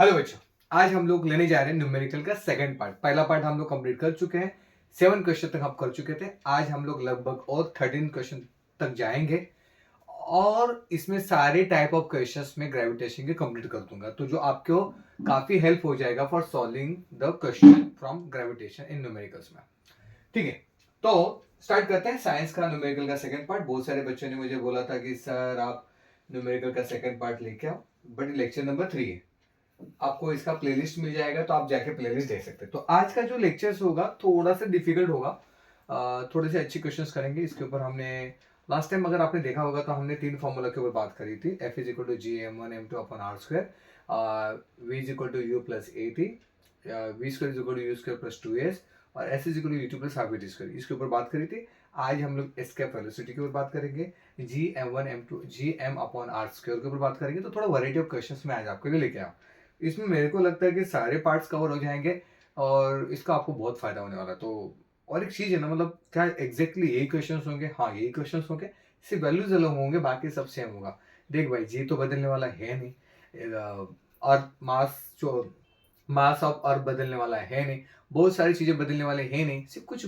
Hello बच्चों, आज हम लोग लेने जा रहे हैं न्यूमेरिकल का सेकंड पार्ट। पहला पार्ट हम लोग कंप्लीट कर चुके हैं, 7 क्वेश्चन तक हम कर चुके थे। आज हम लोग लगभग और 13 क्वेश्चन तक जाएंगे और इसमें सारे टाइप ऑफ क्वेश्चंस में ग्रेविटेशन के कंप्लीट कर दूंगा, तो जो आपको काफी हेल्प हो जाएगा for solving the question from gravitation in numericals में। ठीक है, तो स्टार्ट करते हैं साइंस का न्यूमेरिकल का सेकंड पार्ट। बहुत सारे बच्चों ने मुझे बोला था कि सर आप न्यूमेरिकल का सेकंड पार्ट लेके आओ, बट लेक्चर नंबर 3 है। आपको इसका प्लेलिस्ट मिल जाएगा, तो आप जाके प्लेलिस्ट देख सकते हैं। तो आज का जो लेक्चर्स होगा थोड़ा सा डिफिकल्ट होगा, थोड़े से अच्छे क्वेश्चंस करेंगे इसके ऊपर। हमने लास्ट टाइम अगर आपने देखा होगा तो हमने 3 फॉर्मूला के ऊपर बात करी थी। F is equal to G M one M two upon R square, V is equal to U plus A T, V square is equal to U square plus two S, और S is equal to U two plus half V T square, इसके ऊपर बात करी थी। आज हम लोग escape velocity के ऊपर बात करेंगे, G M one M two G M upon R square के ऊपर बात करेंगे। तो थोड़ा वैरायटी ऑफ क्वेश्चंस मैं आज आपके लिए लेके आया। इसमें मेरे को लगता है कि सारे पार्ट्स कवर हो जाएंगे और इसका आपको बहुत फायदा होने वाला है। तो और एक चीज है ना, मतलब क्या एग्जैक्टली यही क्वेश्चंस होंगे? हाँ, यही क्वेश्चंस होंगे, सिर्फ वैल्यूज अलग होंगे, बाकी सब सेम होगा। देख भाई, जी तो बदलने वाला है नहीं, और मास जो मास ऑफ अर्थ बदलने वाला है नहीं, बहुत सारी चीजें बदलने वाले हैं नहीं, सिर्फ कुछ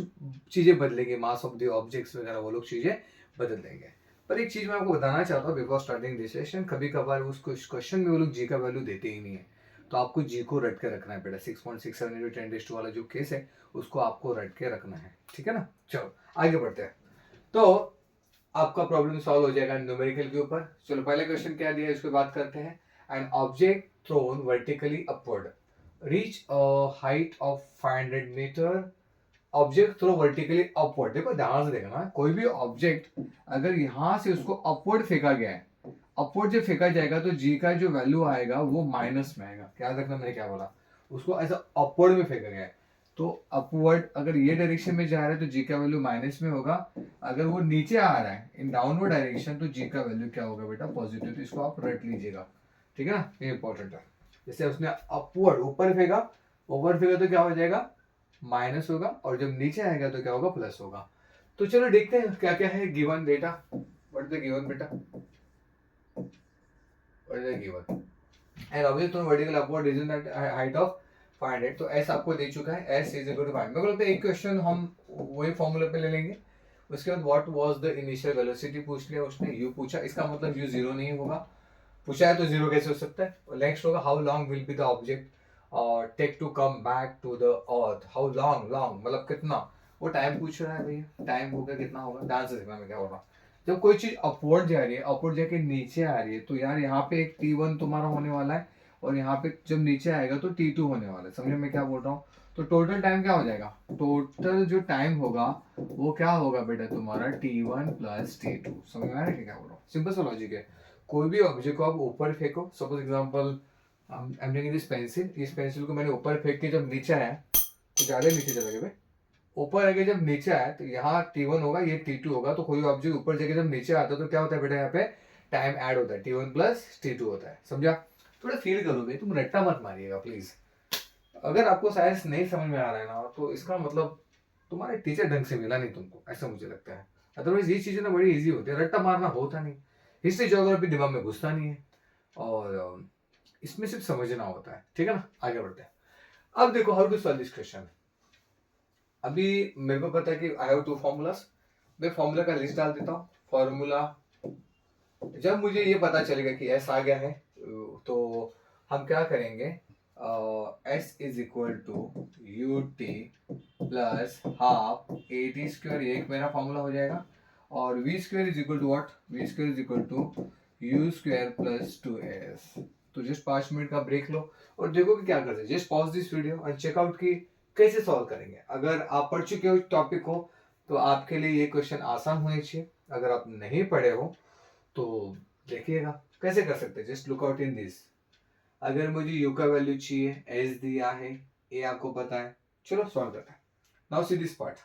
चीजें बदलेंगे, मास ऑफ द ऑब्जेक्ट्स वगैरह वो लोग चीजें बदल देंगे। पर एक चीज मैं आपको बताना चाहता हूँ बिफोर स्टार्टिंग दिस सेशन, कभी कभार उस क्वेश्चन में वो लोग जी का वैल्यू देते ही नहीं है, तो आपको जी को रट के रखना है बेटा। 6.67 इंटू 10 वाला जो केस है उसको आपको रट के रखना है, ठीक है ना। चलो आगे बढ़ते हैं। तो आपका प्रॉब्लम सॉल्व हो जाएगा न्यूमेरिकल के ऊपर। चलो पहले क्वेश्चन क्या दिया है इसको बात करते हैं। An object thrown vertically upward reach a height of 500 metre. Object throw vertically upward, देखो ध्यान से देखना, कोई भी ऑब्जेक्ट अगर यहां से उसको अपवर्ड फेंका गया है, अपवर्ड जब फेंका जाएगा तो जी का जो वैल्यू आएगा वो माइनस में आएगा। क्या रखना, मैंने क्या बोला, उसको ऐसा अपवर्ड में फेंका गया है तो अपवर्ड अगर ये डायरेक्शन में जा रहा है तो जी का वैल्यू माइनस में होगा। अगर वो नीचे आ रहा है इन डाउनवर्ड डायरेक्शन तो जी का वैल्यू क्या होगा बेटा, पॉजिटिव। तो इसको आप रट लीजिएगा, ठीक है ना, ये इंपॉर्टेंट है। जैसे उसने अपवर्ड ऊपर फेंका तो क्या हो जाएगा, माइनस होगा, और जब नीचे आएगा तो क्या होगा, प्लस होगा। तो चलो देखते हैं क्या क्या है given data. What is the given बेटा, what is the given, and object thrown vertical upward reason at height of 500। तो एस आपको दे चुका है, एस इज इक्वल टू 5। मेरे को लगता है एक क्वेश्चन हम वही फॉर्मूला पे ले लेंगे। उसके बाद what was the initial velocity पूछ लिया उसने, यू पूछा, इसका मतलब यू जीरो नहीं होगा, पूछा है तो जीरो कैसे हो सकता है। और नेक्स्ट होगा how long will be the object take to come back to the earth. How long, long मतलब कितना, वो टाइम पूछ रहा है भैया, टाइम होगा कितना होगा, ध्यान से देखना मैं क्या बोल रहा हूँ। जब कोई चीज अपवर्ड जा रही है, अपवर्ड जाके नीचे आ रही है, तो यार यहाँ पे एक T1 तुम्हारा होने वाला है, और यहाँ पे जब नीचे आएगा तो T2 होने वाला है। समझे मैं क्या बोल रहा हूँ। तो टोटल टाइम क्या हो जाएगा, टोटल जो टाइम होगा वो क्या होगा बेटा, तुम्हारा T1 प्लस T2। समझ में आ रहा है क्या बोल रहा हूँ, सिंपल सा लॉजिक है। कोई भी ऑब्जेक्ट को आप ऊपर फेंको, suppose example I am taking this pencil, इस पेंसिल को मैंने ऊपर फेंक के जब नीचे आया तो ज्यादा नीचे चला गया भाई। ऊपर आके जब नीचे आया तो यहाँ T1 होगा, ये T2 होगा। तो कोई ऑब्जेक्ट ऊपर जाके जब नीचे आता है तो क्या होता है बेटा, यहाँ पे टाइम ऐड होता है, T1 प्लस T2 होता है। समझा, थोड़ा फील करो भाई, तुम रट्टा मत मारिएगा प्लीज। अगर आपको साइंस नहीं समझ में आ रहा है ना, तो इसका मतलब तुम्हारे टीचर ढंग से मिला नहीं तुमको, ऐसा मुझे लगता है। अदरवाइज ये चीजें ना बड़ी इजी होती है, रट्टा मारना होता नहीं। हिस्ट्री ज्योग्राफी दिमाग में घुसता नहीं है, और इसमें सिर्फ समझना होता है, ठीक है ना। आगे बढ़ते हैं। अब देखो how to solve this question. अभी मेरे को पता है कि आई हैव टू फॉर्मूलास, मैं फॉर्मूला का लिस्ट डाल देता हूँ। फॉर्मूला जब मुझे ये पता चलेगा कि एस आ गया है तो हम क्या करेंगे, S is equal to U T plus half A T square, ये एक मेरा फॉर्मूला हो जाएगा। और V square is equal to what, V square is equal to U square plus two S. तो जस्ट 5 मिनट का ब्रेक लो और देखो कि क्या करते हैं। Just pause this video and check out की कैसे सॉल्व करेंगे। अगर आप पढ़ चुके हो टॉपिक को तो आपके लिए ये क्वेश्चन आसान होने चाहिए। अगर आप नहीं पढ़े हो तो देखिएगा कैसे कर सकते हैं। Just look out in this. अगर मुझे यू का वैल्यू चाहिए, एस दिया है, ए आपको पता है, चलो सॉल्व करते हैं। Now see this part.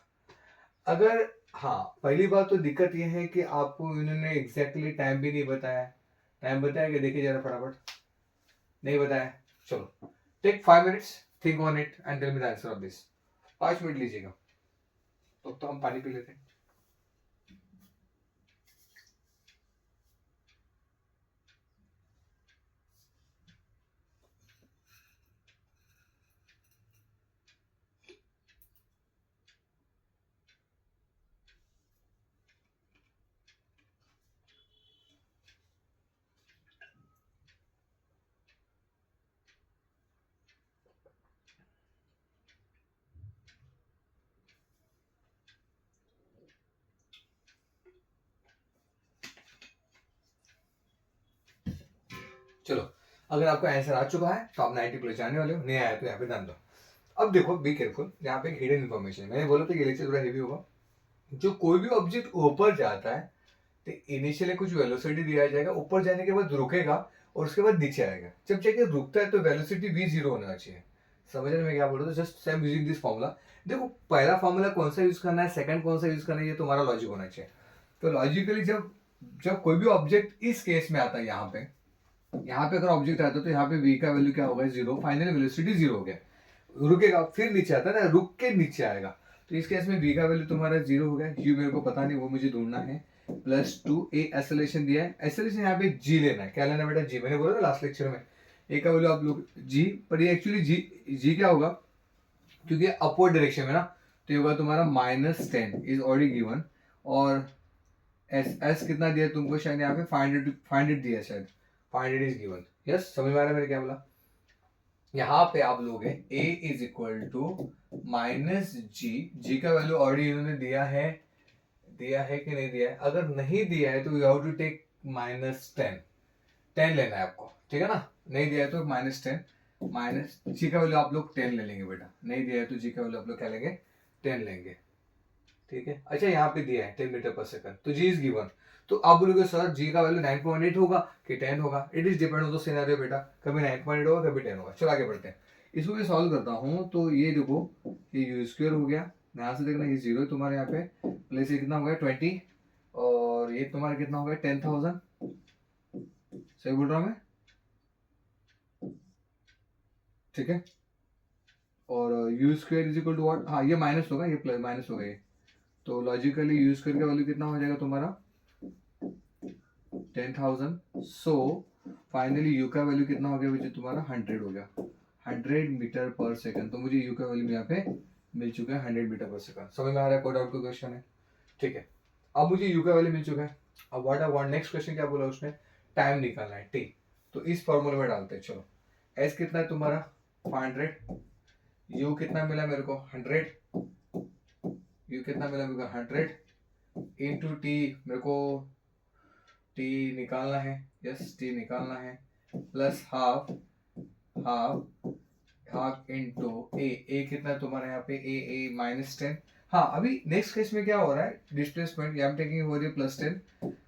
अगर, हाँ, पहली बात तो दिक्कत यह है कि आपको इन्होंने एग्जैक्टली टाइम भी नहीं बताया। टाइम बताया कि देखिए जरा फटाफट, नहीं बताया। चलो take 5 minutes, think on it and tell me the answer of this. 5 minute लीजिएगा, तो हम पानी पी लेते हैं। चलो, अगर आपको आंसर आ चुका है तो आप 90 प्लस जाने वाले हो, नहीं आया तो यहाँ पे ध्यान दो। अब देखो, बी केयरफुल, यहाँ पे एक हिडन इन्फॉर्मेशन है। मैंने बोला था कि लेक्चर थोड़ा हेवी होगा। जो कोई भी ऑब्जेक्ट ऊपर जाता है तो इनिशियली कुछ वेलोसिटी दिया जाएगा, ऊपर जाने के बाद रुकेगा और उसके बाद नीचे आएगा। जब जाके रुकता है तो वेलोसिटी v जीरो होना चाहिए। समझ रहे मैं क्या बोल रहा हूँ? Just I am using this formula. देखो, पहला फॉर्मूला कौन सा यूज करना है, सेकंड कौन सा यूज करना है, ये तुम्हारा लॉजिक होना चाहिए। तो लॉजिकली जब जब कोई भी ऑब्जेक्ट इस केस में आता है, यहाँ पे अगर ऑब्जेक्ट आता है तो यहाँ पे v का वैल्यू क्या होगा, जीरो। फाइनल वेलोसिटी जीरो हो गया, रुकेगा, फिर नीचे आता है ना, रुक के नीचे आएगा। तो इस केस में v का वैल्यू तुम्हारा जीरो हो गया। u मेरे को पता नहीं, वो मुझे ढूंढना है। +2 a एक्सेलरेशन दिया है। एक्सेलरेशन यहाँ पे g लेना है। क्या लेना है बेटा? g। मैंने बोला था लास्ट लेक्चर में a का वैल्यू आप लोग g, पर ये एक्चुअली g क्या होगा, क्योंकि अपवर्ड डायरेक्शन में ना, तो ये होगा तुम्हारा -10 इज ऑलरेडी गिवन। और s कितना दिया तुमको, शायद यहाँ पे 500 दिया, शायद 500 इज गिवन। यस, समझ में आ रहा है मैंने क्या बोला? यहाँ पे आप लोग है a is equal to -g का वैल्यू ऑलरेडी इन्होंने दिया है कि नहीं दिया है? अगर नहीं दिया है तो यू हैव टू टेक -10 लेना है आपको, ठीक है ना? नहीं दिया है तो -10, माइनस जी का वैल्यू आप लोग 10 ले लेंगे बेटा। नहीं दिया है तो जी का वैल्यू आप लोग क्या लेंगे, 10 लेंगे, ठीक है? अच्छा, यहाँ पे दिया है 10 मीटर पर सेकंड, तो जी इज गिवन। तो आप बोलोगे सर जी का वैल्यू 9.8 होगा कि 10 होगा? It is depend on the scenario बेटा, कभी 9.8 होगा, कभी 10 होगा। चलो आगे बढ़ते हैं, इसको मैं सॉल्व करता हूँ। तो ये देखो, ये यू स्क्वायर हो गया, ध्यान से देखना, ये जीरो है तुम्हारे यहाँ पे, प्लस ये कितना हो गया 20, और ये तुम्हारा कितना हो गया 10,000। सही बोल रहा हूँ मैं? ठीक है। और U square is equal to what, हाँ ये माइनस होगा, ये प्लस माइनस हो गया। तो लॉजिकली यू स्क्वायर का वैल्यू कितना हो जाएगा तुम्हारा 10,000। सो फाइनली यू का वैल्यू कितना हो गया बच्चे तुम्हारा 100 हो गया, 100 मीटर पर सेकंड। तो मुझे यू का वैल्यू यहाँ पे मिल चुका है 100 मीटर पर सेकंड। समझ में आ रहा है? कोई डाउट का क्वेश्चन है? ठीक है, अब मुझे यू का वैल्यू मिल चुका है। अब what I want, next question क्या बोला उसने, टाइम निकालना है, टी। तो इस फॉर्मूले में डालते हैं। चलो, एस कितना है तुम्हारा 500, यू कितना मिला मेरे को 100, यू कितना मिला मेरे को 100 इंटू टी, मेरे को टी निकालना है। यस, टी निकालना है, प्लस हाफ इंटू ए कितना है तुम्हारा यहाँ पे, ए -10। हाँ, अभी नेक्स्ट केस में क्या हो रहा है, डिस्प्लेसमेंट यहाँ टेकिंग हो रही है +10,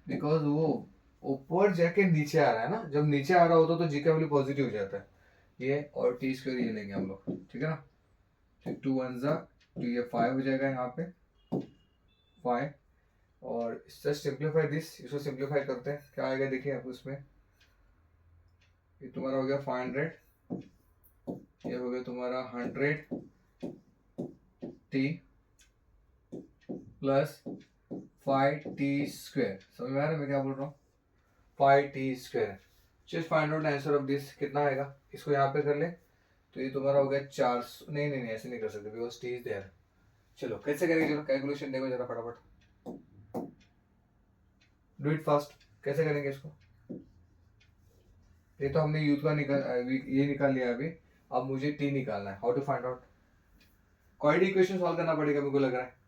बिकॉज वो ऊपर जाके नीचे आ रहा है ना। जब नीचे आ रहा होता तो जी का वैल्यू पॉजिटिव हो जाता है, ये और टी स्क्वायर ये लेंगे हम लोग, ठीक है ना? तो 2 1 जा, तो ये 5 हो जाएगा यहाँ पे 5। और जस्ट सिंप्लीफाई दिस, इसको सिंप्लीफाई करते हैं, क्या आएगा देखिए आप उसमें। ये तुम्हारा हो गया 500, ये हो गया तुम्हारा 100 टी प्लस 5t स्क्वायर। समझ में आ रहा है मैं क्या बोल रहा हूँ? 5t square. Just find out answer of this, कितना आएगा, इसको यहाँ पे कर ले। तो ये तुम्हारा हो गया 400, नहीं ऐसे नहीं कर सकते बिकॉज टी इज देयर। चलो कैसे करेंगे, चलो कैलकुलेशन देखो जरा फटाफट, डू इट फास्ट। कैसे करेंगे इसको? ये तो हमने यूथ का ये निकाल लिया अभी। अब मुझे टी निकालना है। How to find out? Quadratic equation solve करना पड़ेगा मेरे को लग रहा है।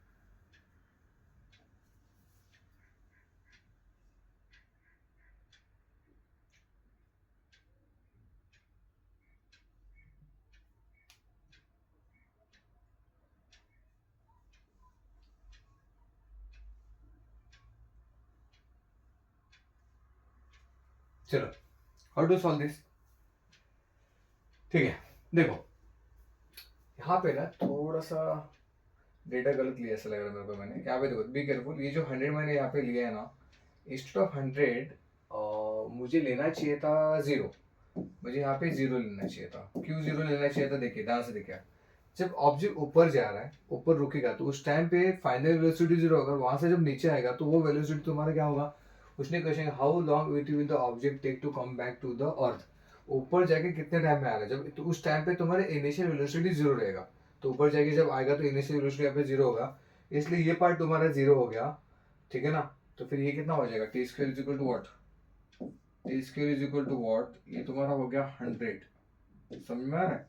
चलो, हाउ टू सॉल्व दिस? ठीक है, देखो यहाँ पे ना थोड़ा सा डेटा गलत लिया ऐसा लग रहा है मेरे को। मैंने यहाँ पे देखो, बी केयरफुल, ये जो 100 मैंने यहाँ पे लिया है ना, इंस्टेड ऑफ 100 मुझे लेना चाहिए था 0। मुझे यहाँ पे 0 लेना चाहिए था। क्यों 0 लेना चाहिए था? देखिए ध्यान से देखिए, जब ऑब्जेक्ट ऊपर जा रहा है, ऊपर रुकेगा, तो उस टाइम पे फाइनल वेलोसिटी 0 होगा। वहां से जब नीचे आएगा तो वो वेलोसिटी तुम्हारा क्या होगा, उसने question how long it will the object take to come back to the earth. ऊपर जाके कितने टाइम में आ रहा है, जब तो उस टाइम पे तुम्हारे इनिशियल वेलोसिटी 0 रहेगा। तो ऊपर जाके जब आएगा तो इनिशियल वेलोसिटी यहाँ पे 0 होगा, इसलिए ये पार्ट तुम्हारा 0 हो गया, ठीक है ना? तो फिर ये कितना हो जाएगा, T square is equal to what, T square is equal to what, ये तुम्हारा हो गया 100। समझ में आ रहा है?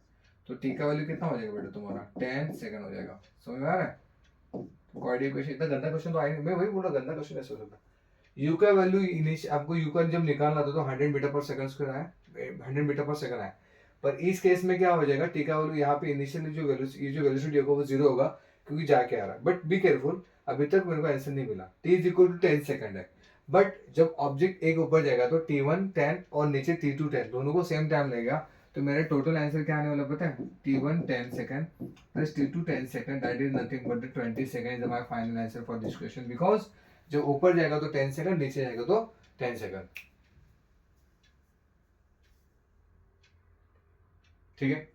तो टी का वैल्यू कितना हो जाएगा बेटा तुम्हारा 10 सेकंड हो जाएगा। समझ में आ रहा है? क्वाड्रेटिक इक्वेशन, इतना गंदा क्वेश्चन तो आएगा, मैं वही बोल रहा, गंदा क्वेश्चन ऐसे हो सकता है। यू का वैल्यू आपको यू का जब निकालना था तो 100 मीटर पर सेकंड स्क्वायर आया, 100 मीटर पर सेकंड है। पर इस केस में क्या हो जाएगा, टी का वैल्यू यहाँ पे इनिशियली जो वेलोसिटी, ये जो वेलोसिटी होगा वो जीरो होगा क्योंकि जाके आ रहा है। बट बी केयरफुल, अभी तक मेरे को आंसर नहीं मिला। T is equal to 10 second है, बट जब ऑब्जेक्ट एक ऊपर जाएगा तो T1 10 और नीचे T2 10 दोनों को सेम टाइम लगेगा। तो मेरा टोटल आंसर क्या आने वाला पता है, T1 10 second plus T2 10 second, that is nothing but 20 second is my final answer for this question. Because जब ऊपर जाएगा तो 10 सेकंड, नीचे जाएगा तो 10 सेकंड। ठीक है,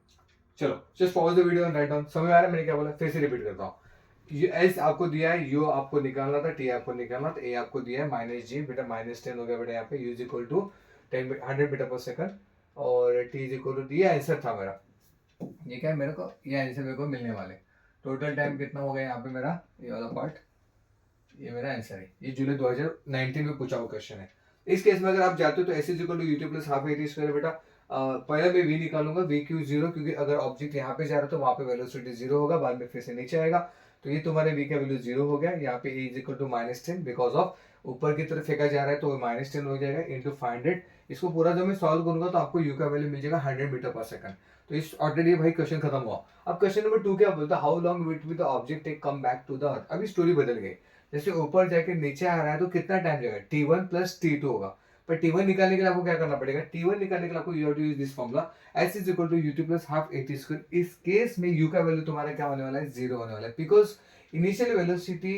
चलो just pause the video and write down. समझ में आ रहा है मैंने क्या बोला, फिर से रिपीट करता हूँ। एस आपको दिया है, यू आपको निकालना था, टी आपको निकालना था, ए आपको दिया है माइनस जी, बेटा -10 हो गया बेटा यहाँ पे। U is equal to 100 metre per second और टी इज इक्वल टू, दिया आंसर था मेरा। ये क्या है मेरे को, ये आंसर मेरे को मिलने वाले। टोटल टाइम कितना हो गया यहाँ पे मेरा, ये वाला पार्ट, ये मेरा आंसर है। ये जुलाई 2019 में पूछा हुआ क्वेश्चन है। इस केस में अगर आप जाते हो तो S is equal to UT plus half A T square बेटा। पहले मैं वी निकालूंगा, वी क्यू जीरो, क्योंकि अगर ऑब्जेक्ट यहाँ पे जा रहा है तो वहाँ पे वेलोसिटी जीरो होगा, बाद में फिर से नीचे आएगा। तो ये तुम्हारे वी का वैल्यू जीरो हो गया। यहाँ पे A is equal to -10 because of ऊपर की तरफ फेंका जा रहा है तो -10 हो जाएगा इंटू 500। इसको पूरा जब मैं सॉल्व करूंगा तो आपको यू का वैल्यू मिल जाएगा 100 मीटर पर सेकंड। तो इस ऑलरेडी भाई क्वेश्चन खत्म हुआ। अब क्वेश्चन नंबर 2 क्या बोलता है, how long will be the object take come back to the earth. अभी स्टोरी बदल गई, जैसे ऊपर जाके नीचे आ रहा है तो कितना टाइम जाएगा, T1 प्लस T2 होगा। पर T1 निकालने के लिए आपको क्या करना पड़ेगा, T1 निकालने के लिए आपको you have to use this formula, S is equal to UT plus half A T square. इस केस में यू का वैल्यू तुम्हारा क्या होने वाला है, जीरो होने वाला है। बिकॉज इनिशियल वेलोसिटी,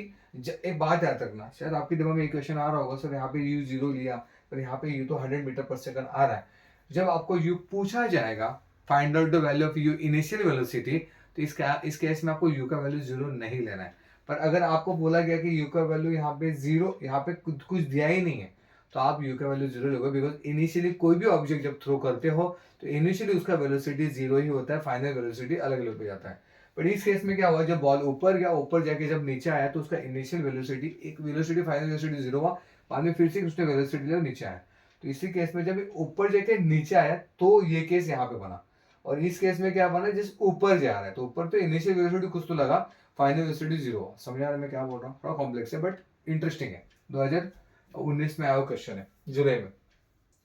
एक बात याद रखना, शायद आपके दिमाग में इक्वेशन आ रहा होगा सर यहाँ पे यू जीरो लिया, पर यहाँ पे यू तो 100 मीटर पर सेकंड आ रहा है। जब आपको यू पूछा जाएगा, find out the value of you initial velocity, तो इस केस में आपको यू का वैल्यू जीरो नहीं लेना है। पर अगर आपको बोला गया कि यू का वैल्यू यहाँ पे जीरो, यहाँ पे कुछ दिया ही नहीं है, तो आप यू का वैल्यू जीरो लोगे। बिकॉज इनिशियली कोई भी ऑब्जेक्ट जब थ्रो करते हो तो इनिशियली उसका वेलोसिटी जीरो ही होता है, फाइनल वेलोसिटी अलग अलग हो जाता है। बट इस केस में क्या हुआ, जब बॉल ऊपर गया, ऊपर जाके जब नीचे आया तो उसका इनिशियल वेलोसिटी, एक वेलोसिटी फाइनल वेलोसिटी जीरो हुआ, बाद में फिर से उसने वेलोसिटी लिया नीचे आया। तो इसी केस में जब ऊपर जाके नीचे आया तो ये केस यहाँ पे बना। और इस केस में क्या बना, जिस ऊपर जा रहा है तो ऊपर तो इनिशियल वेलोसिटी कुछ तो लगा, फाइनल वेलोसिटी जीरो। समझ आ रहा है मैं क्या बोल रहा हूँ, थोड़ा कॉम्प्लेक्स है बट इंटरेस्टिंग है। 2019 में आया हुआ क्वेश्चन है जुलाई में,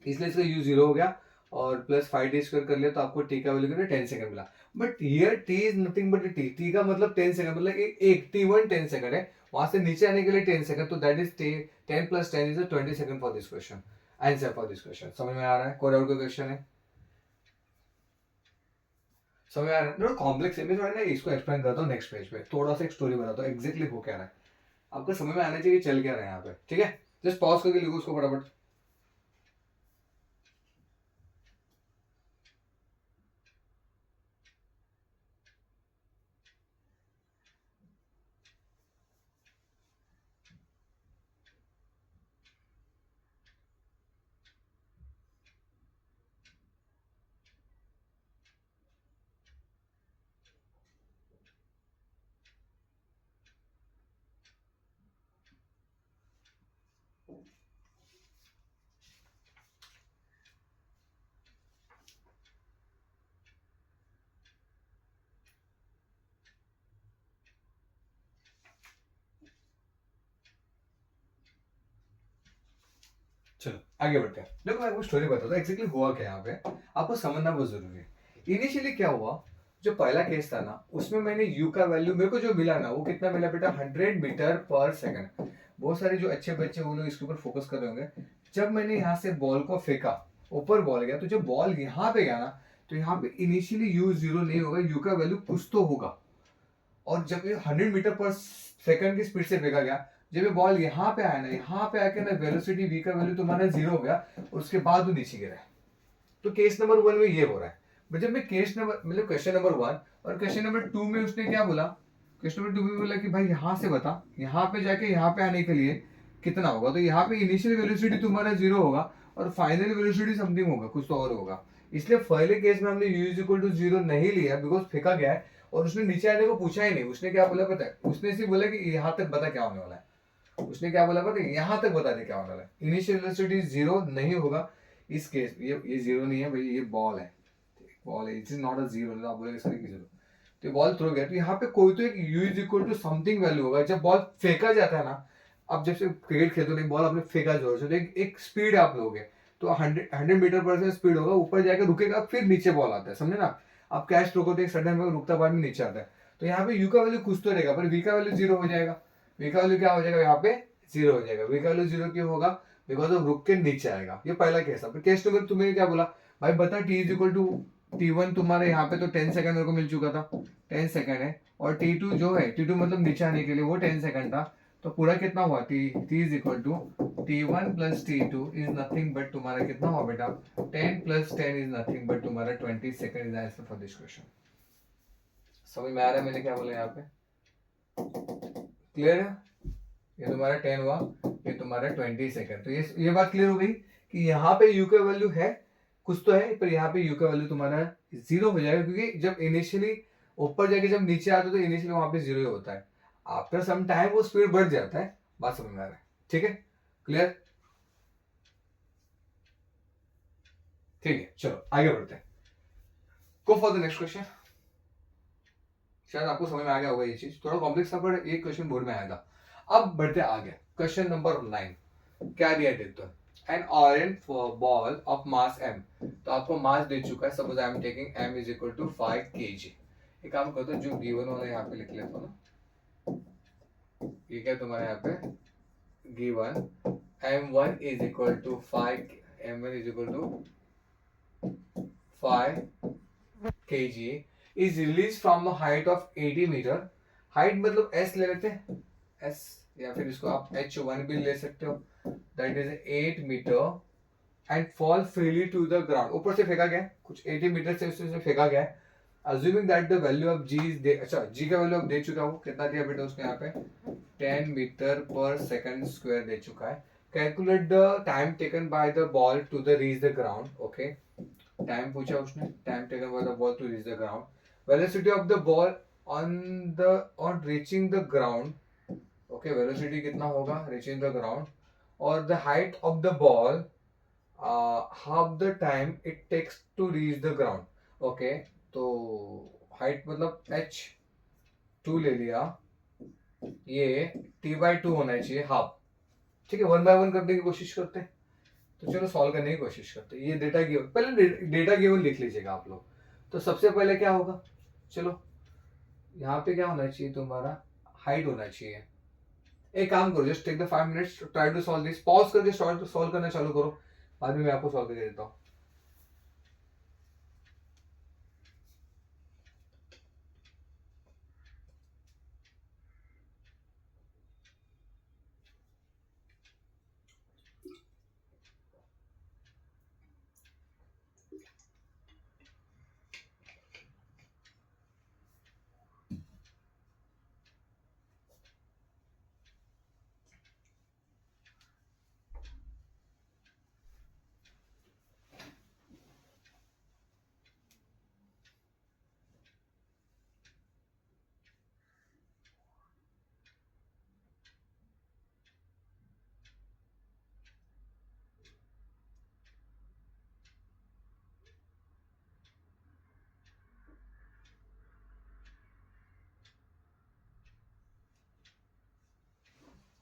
इसलिए इसका यू जीरो हो गया और प्लस 5t स्क्वायर कर लिया तो आपको टी का वैल्यू 10 सेकंड मिला। But here T is nothing but T, T का मतलब 10 सेकंड, मतलब एक T1 10 सेकंड है, वहां से नीचे आने के लिए 10 सेकंड, तो that is 10 plus 10 is 20 second for this question, answer for this question. समझ में आ रहा है, कोई डाउट का क्वेश्चन है, समझ आ रहा है, कॉम्प्लेक्स है। मैं थोड़ा ना इसको एक्सप्लेन करता हूँ नेक्स्ट पेज पे, थोड़ा सा एक स्टोरी बताता हूँ एग्जैक्टली हो क्या रहा है, आपको समझ में आना चाहिए चल क्या रहा है यहाँ पे। ठीक है, जस्ट पॉज करके लिखो उसको फटाफट। चलो आगे बढ़ते हैं। देखो मैं आपको स्टोरी बताता हूँ एक्चुअली हुआ क्या यहाँ पे, आपको समझना बहुत जरूरी है। इनिशियली क्या हुआ, जो पहला केस था ना उसमें मैंने यू का वैल्यू मेरे को जो मिला ना वो कितना मिला बेटा, 100 मीटर पर सेकंड। बहुत सारे जो अच्छे बच्चे वो लोग इसके ऊपर फोकस कर रहे होंगे। जब मैंने यहाँ से बॉल को फेंका, ऊपर बॉल गया, तो जब बॉल यहाँ पे गया ना तो यहाँ पे इनिशियली यू जीरो नहीं होगा, यू का वैल्यू कुछ तो होगा। और जब ये 100 मीटर पर सेकंड की स्पीड से फेंका गया, जब ये बॉल यहाँ पे आया ना, यहाँ पे आके ना वेलोसिटी वी का वैल्यू तुम्हारा जीरो हो गया, उसके बाद वो नीचे गिरा है। तो केस नंबर 1 में ये हो रहा है। बट जब मैं केस नंबर मतलब क्वेश्चन नंबर 1 और क्वेश्चन नंबर 2 में उसने क्या बोला, क्वेश्चन नंबर 2 में बोला कि भाई यहाँ से बता, यहाँ पे जाके यहाँ पे आने के लिए कितना होगा। तो यहाँ पे इनिशियल वेलोसिटी तुम्हारा जीरो होगा और फाइनल वेलोसिटी समथिंग होगा, कुछ तो और होगा। इसलिए पहले केस में हमने U is equal to zero नहीं लिया बिकॉज फेंका गया है और उसने नीचे आने को पूछा ही नहीं। उसने क्या बोला पता है, उसने सिर्फ बोला कि यहाँ तक बता क्या होने वाला है। उसने क्या बोला पता है, यहाँ तक बता दे क्या होने वाला है। इनिशियल वेलोसिटी जीरो नहीं होगा इस केस, ये जीरो नहीं है भाई, ये बॉल है, बॉल है, it is not a zero. आप बोलेंगे सर की जीरो, तो बॉल थ्रो गया तो यहाँ पे कोई तो एक U is equal to something value होगा। जब बॉल फेंका जाता है ना, अब जब से क्रिकेट खेलते हो बॉल आपने फेंका जोर से, तो एक स्पीड आप लोगे, तो 100 मीटर पर सेकंड स्पीड होगा, ऊपर जाकर रुकेगा, फिर नीचे बॉल आता है, समझे ना। आप कैच रोको तो एक सडन में रुकता बाद में नीचे आता है, तो यहाँ पे यू का वैल्यू कुछ तो रहेगा, पर वी का वैल्यू जीरो हो जाएगा। वी का वैल्यू क्या हो जाएगा, यहाँ पे जीरो हो जाएगा। वी का वैल्यू जीरो क्यों होगा, बिकॉज ऑफ रुक के नीचे आएगा। ये पहला केस है। केस टू में तुम्हें क्या बोला भाई, बता T is equal to T1 तुम्हारे यहाँ पे तो 10 सेकंड मेरे को मिल चुका था, 10 सेकंड है, और T2 जो है, T2 मतलब नीचे आने के लिए वो 10 सेकंड था, तो पूरा कितना हुआ, T is equal to T1 plus T2 is nothing but तुम्हारा कितना हुआ बेटा, 10 प्लस 10 इज नथिंग बट तुम्हारा 20 second is answer for this question. समझ में आ रहा है मैंने क्या बोला यहाँ पे, क्लियर है। ये तुम्हारा 10 हुआ, ये तुम्हारा 20 सेकंड। तो ये बात क्लियर हो गई कि यहाँ पे यू का वैल्यू है कुछ तो है, पर यहाँ पे यू का वैल्यू तुम्हारा जीरो हो जाएगा, क्योंकि जब इनिशियली ऊपर जाके जब नीचे आते तो इनिशियली वहां पे जीरो होता है, आफ्टर सम टाइम वो स्पीड बढ़ जाता है। बात समझ में आ रहा है, ठीक है, क्लियर, ठीक है। चलो आगे बढ़ते हैं, go for the next question. शायद आपको समझ में आ गया होगा, ये चीज थोड़ा कॉम्प्लेक्स था पर एक क्वेश्चन बोर्ड में आया था। अब बढ़ते आगे, क्वेश्चन नंबर 9 क्या दिया देखते हैं। An orange ball of mass m, तो आपको मास दे चुका है, suppose I am taking m is equal to 5 kg। एक काम करते हैं, जो गिवन वाला यहाँ पे लिख लेता हूँ ना, ये क्या तुम्हारे यहाँ पे given m1 is equal to 5, m1 is equal to 5 kg is released from a height of 80 metre. Height मतलब s ले लेते हैं, s, या फिर इसको आप h1 भी ले सकते हो, that is 8 metre, and fall freely to the ground. ऊपर से फेंका गया कुछ 80 मीटर से उससे फेंका गया है, assuming that the value of g is अच्छा g का वैल्यू आप दे चुका हूँ, कितना दिया बेटा उसने यहाँ पे 10 मीटर पर सेकंड स्क्वायर दे चुका है। Calculate the time taken by the ball to the reach the ground. Okay, time पूछा उसने, time taken by the ball to reach the ground, velocity of the ball on reaching the ground। okay, velocity कितना होगा reaching the ground, और the height of the ball half the time it takes to reach the ground। okay, तो height मतलब h2 ले लिया, ये t/2 होना चाहिए हाफ, ठीक है। 1 बाय 1 करने की कोशिश करते हैं, तो चलो सॉल्व करने की कोशिश करते हैं। ये डेटा गिवन, पहले डेटा गिवन लिख लीजिएगा आप लोग। तो सबसे पहले क्या होगा, चलो यहाँ पे क्या होना चाहिए तुम्हारा, हाइट होना चाहिए। एक काम करो, just take the 5 minutes, try to solve this, pause करके सॉल्व करना चालू करो, बाद में मैं आपको सॉल्व करके देता हूँ।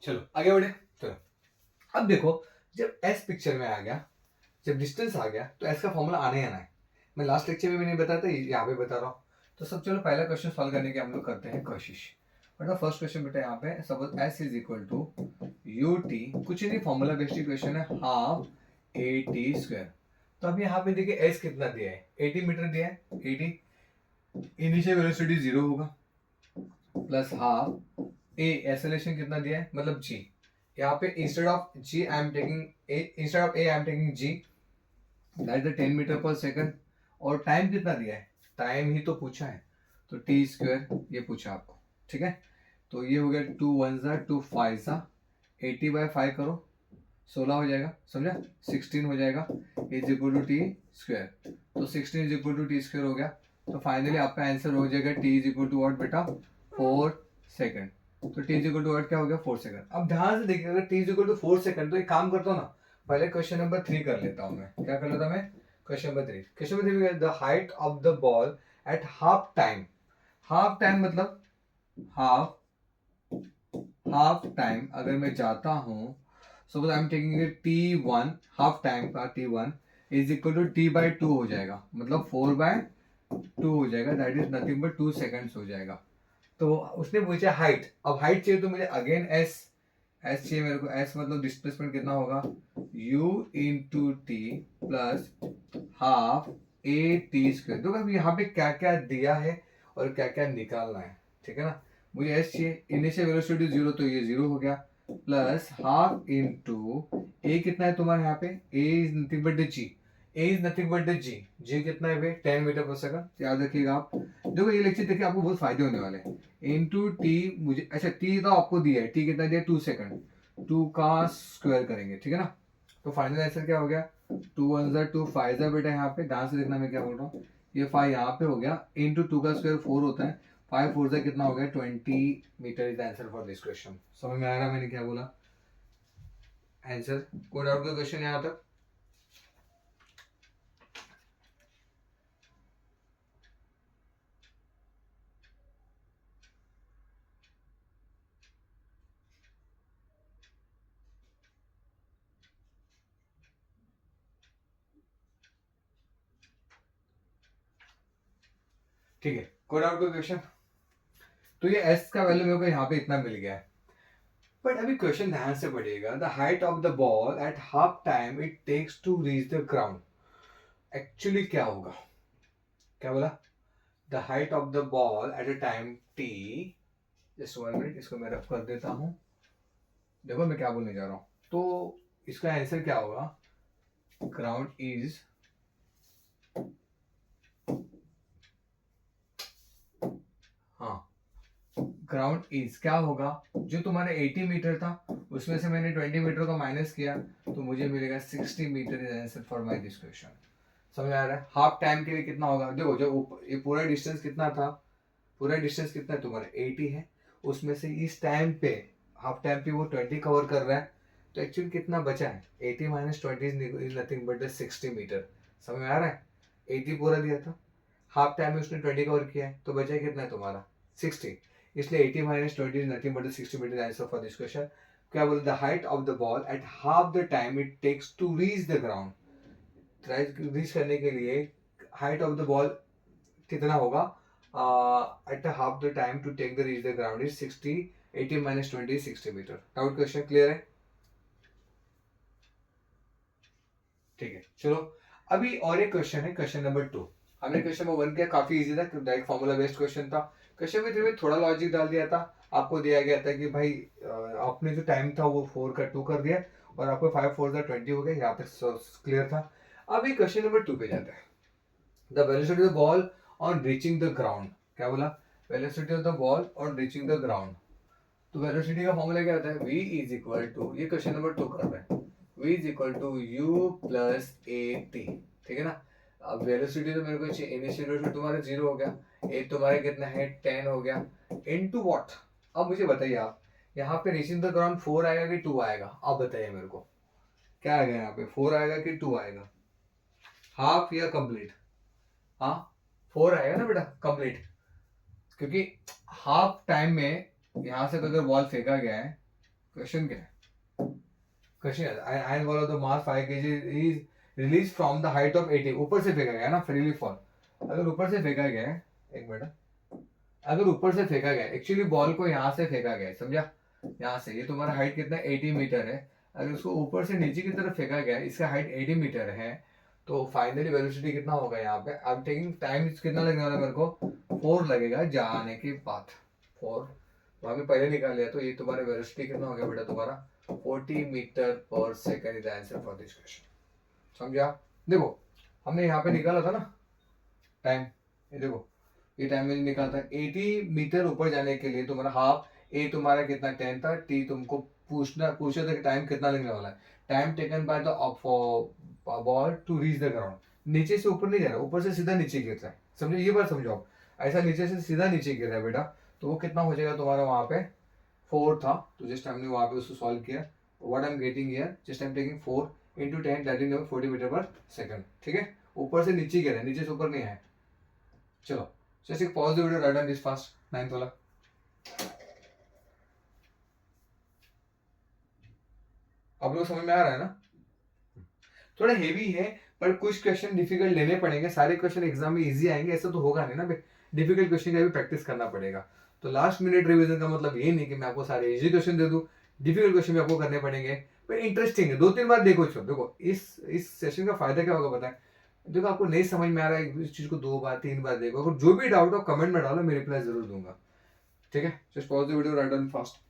चलो आगे बढ़े। चलो अब देखो, जब एस पिक्चर में आ गया, जब डिस्टेंस आ गया, तो एस का फॉर्मूला आने आना है। मैं लास्ट लेक्चर में भी नहीं बताया था, यहाँ पे बता रहा हूँ। तो सब चलो पहला क्वेश्चन सॉल्व करने की हम लोग करते हैं कोशिश। बेटा फर्स्ट क्वेश्चन बेटा यहाँ पे suppose S is equal to U T, कुछ नहीं फॉर्मूला बेस्ड इक्वेशन है, हाफ ए टी स्क्वायर। तो अब यहाँ पे देखिए एस कितना दिया है, 80 मीटर दिया है, 80, इनिशियल वेलोसिटी 0 होगा, प्लस हाफ ए, एक्सेलरेशन कितना दिया है मतलब जी, यहाँ पे instead of G I am taking A, instead of A I am taking G, that is 10 metre per second, और टाइम कितना दिया है, टाइम ही तो पूछा है, तो टी स्क्वायर ये पूछा आपको, ठीक है। तो ये हो गया 2 1 ज़ा 2 5 ज़ा 80/5 करो, 16 हो जाएगा, समझा, 16 हो जाएगा, is equal to T square. तो 16 is equal to T square हो गया, तो फाइनली आपका आंसर हो जाएगा T is equal to what बेटा 4 सेकंड। तो T is equal to what क्या हो गया 4 सेकंड। अब ध्यान से देखिए, अगर T is equal to 4 second, तो एक काम करता हूँ ना, पहले क्वेश्चन नंबर 3 कर लेता हूँ मैं, क्या कर लेता हूँ मैं, क्वेश्चन नंबर 3। क्वेश्चन नंबर 3 में the height of the ball at half time, half time मतलब हाफ टाइम अगर मैं जाता हूं suppose I am taking T1 half time का T1 is equal to T/2 हो जाएगा, मतलब 4/2 हो जाएगा, that is nothing but 2 seconds हो जाएगा। तो उसने पूछा हाइट, अब हाइट चाहिए तो मुझे अगेन एस चाहिए मेरे को। एस मतलब डिस्प्लेसमेंट कितना होगा, u into T plus half A T square. देखो अभी यहाँ पे क्या क्या दिया है और क्या क्या निकालना है, ठीक है ना। मुझे एस चाहिए, इनिशियल वेलोसिटी जीरो, तो ये जीरो हो गया, प्लस हाफ इंटू ए कितना है तुम्हारे यहाँ पे, A is nothing but the G, A is nothing but the G, G कितना है भाई 10 मीटर पर सेकंड, याद रखिएगा आप। देखो ये लेक्चर देखिए आपको बहुत फायदे होने वाले हैं। इंटू टी मुझे, अच्छा टी तो आपको दिया है, टी कितना दिया 2 सेकंड, 2 का स्क्वायर करेंगे, ठीक है ना। तो फाइनल आंसर क्या हो गया, 2 1 ज़ा 2 5 ज़ा, बेटा यहाँ पे ध्यान से देखना मैं क्या बोल रहा हूँ, ये 5 यहाँ पे हो गया, इंटू 2 का स्क्वायर 4 होता है, 5 4 ज़ा कितना हो गया 20 meter is answer for this question. समझ में आ रहा है मैंने क्या बोला, आंसर। कोई डाउट का क्वेश्चन यहाँ तक। ठीक है, कोई डाउट का क्वेश्चन। तो ये एस का वैल्यू मेरे को यहाँ पे इतना मिल गया है, बट अभी क्वेश्चन ध्यान से पढ़िएगा, the height of the ball at half time it takes to reach the ground, actually क्या होगा, क्या बोला, the height of the ball at a time T, just 1 minute, इसको मैं रफ कर देता हूं, देखो मैं क्या बोलने जा रहा हूं। तो इसका आंसर क्या होगा, ग्राउंड इज, हाँ ग्राउंड इज क्या होगा, जो तुम्हारा 80 मीटर था उसमें से मैंने 20 मीटर का माइनस किया तो मुझे मिलेगा 60 meter is answer for my this question. समझ आ रहा है, हाफ टाइम के लिए कितना होगा, देखो जो ये पूरा डिस्टेंस कितना था, पूरा डिस्टेंस कितना है तुम्हारा 80 है, उसमें से इस टाइम पे हाफ टाइम पे वो 20 कवर कर रहा है, तो एक्चुअली कितना बचा है, 80 minus 20 is nothing but the 60 meter. समझ में आ रहा है, 80 पूरा दिया था, हाफ टाइम में उसने 20 कवर किया है, तो बचा कितना है तुम्हारा 60, इसलिए 80 minus 20 is nothing but the 60 meter answer for this question. क्या बोले, the height of the ball at half the time it takes to reach the ground, reach करने के लिए हाइट ऑफ द बॉल कितना होगा, at half the time to take the reach the ground is 60, 80 minus 20 60 meter. Doubt question clear है, ठीक है चलो। अभी और एक क्वेश्चन है, क्वेश्चन नंबर 2। हमने क्वेश्चन नंबर 1 किया, काफी इजी था, डायरेक्ट फॉर्मूला बेस्ड क्वेश्चन था। क्वेश्चन में में थोड़ा लॉजिक डाल दिया था, आपको दिया गया था कि भाई आपने जो टाइम था वो 4 का 2 कर दिया और आपको 5 4 का 20 हो गया, यहाँ तक क्लियर था। अभी क्वेश्चन नंबर 2 पे जाते हैं, the velocity of the ball on reaching the ground, क्या बोला, velocity of the ball on reaching the ground. तो वेलोसिटी का फॉर्मूला क्या होता है, v इज इक्वल टू, ये क्वेश्चन नंबर 2 कर रहे हैं, v is equal to u plus A T, ठीक है ना। अब वेलोसिटी तो मेरे को चाहिए, इनिशियल वेलोसिटी तुम्हारा 0 हो गया, ए तुम्हारा कितना है 10 हो गया, इनटू व्हाट। अब मुझे बताइए आप, यहाँ पे रीचिंग द ग्राउंड 4 आएगा कि 2 आएगा, आप बताइए मेरे को, क्या आएगा यहाँ पे, 4 आएगा कि 2 आएगा, हाफ या कंप्लीट, हाँ 4 आएगा ना बेटा कंप्लीट, क्योंकि हाफ टाइम में यहां से अगर बॉल फेंका गया है, क्वेश्चन क्या है, question iron ball of the mass 5 kg is release from the height of 80, ऊपर से फेंका गया ना, फ्रीली फॉल, अगर ऊपर से फेंका गया है, एक मिनट, अगर ऊपर से फेंका गया, एक्चुअली बॉल को यहाँ से फेंका गया है, समझा, यहाँ से, ये तुम्हारा हाइट कितना 80 मीटर है, अगर उसको ऊपर से नीचे की तरफ फेंका गया है, इसका हाइट 80 मीटर है, तो फाइनली वेलोसिटी कितना होगा यहाँ पे, अब टेकिंग टाइम कितना लगने वाला है मेरे को, 4 लगेगा जाने के बाद, 4 वहां पे पहले निकाल लिया, तो ये तुम्हारा वेलोसिटी कितना हो गया बेटा तुम्हारा 40 मीटर पर second is answer for this question. समझा, देखो हमने यहाँ पे निकाला था ना टाइम, ये देखो ये टाइम मैंने निकाला था 80 मीटर ऊपर जाने के लिए तुम्हारा हाफ, ए तुम्हारा कितना 10 था, टी तुमको पूछा था कि टाइम कितना लगने वाला है, time taken by the ball to reach the ground, नीचे से ऊपर नहीं जा रहा, ऊपर से सीधा नीचे गिर रहा है, समझो ये बात समझो आप, ऐसा नीचे से सीधा नीचे गिर रहा है बेटा, तो वो कितना हो जाएगा तुम्हारा, वहां पे 4 था, तो जस्ट हमने वहां पे उसको सॉल्व किया, what I am getting here, just I am taking 4 into 10 that is 40 meter per second, ठीक है, ऊपर से नीचे गिर रहा है, नीचे से ऊपर नहीं है। चलो जस्ट एक pause the video, write down this fast, 9th वाला। आप लोग समझ में आ रहा है ना? थोड़ा हेवी है, पर कुछ क्वेश्चन डिफिकल्ट लेने पड़ेंगे। सारे क्वेश्चन एग्जाम में इजी आएंगे ऐसा तो होगा नहीं ना भाई, डिफिकल्ट क्वेश्चन का भी प्रैक्टिस करना पड़ेगा। तो लास्ट मिनट रिवीजन का मतलब ये नहीं कि मैं आपको सारे इजी क्वेश्चन दे दूं, डिफिकल्ट क्वेश्चन भी आपको करने पड़ेंगे। पर इंटरेस्टिंग है, 2-3 बार देखो इसको। देखो इस सेशन का फायदा क्या होगा पता है? देखो आपको नहीं समझ में आ रहा है इस चीज को 2 बार 3 बार देखो, अगर जो भी डाउट हो कमेंट में डालो, मैं रिप्लाई जरूर दूंगा। ठीक है, just pause the video, write down fast.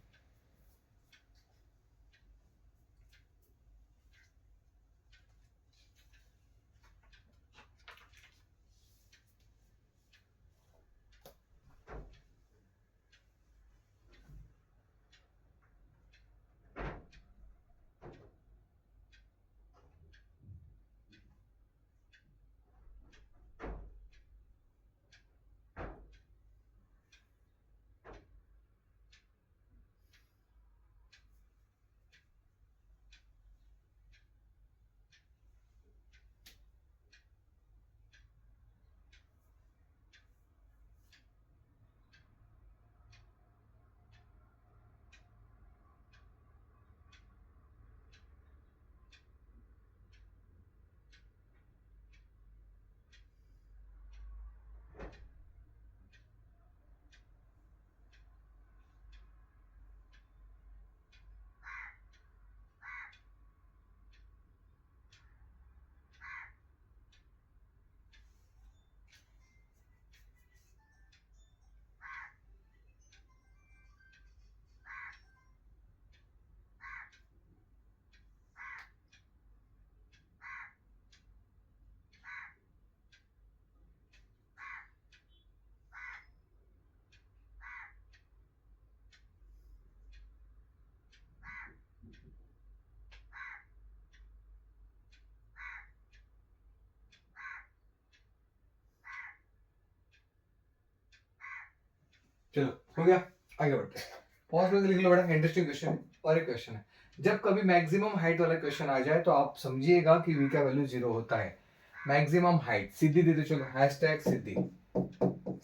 चलो हो गया, आगे बढ़ते हैं। पॉज में लिख लो बेटा, इंटरेस्टिंग क्वेश्चन है। और एक क्वेश्चन है, जब कभी मैक्सिमम हाइट वाला क्वेश्चन आ जाए तो आप समझिएगा कि v का वैल्यू 0 होता है। मैक्सिमम हाइट सिद्धि दे दो, चलो हैशटैग सिद्धि।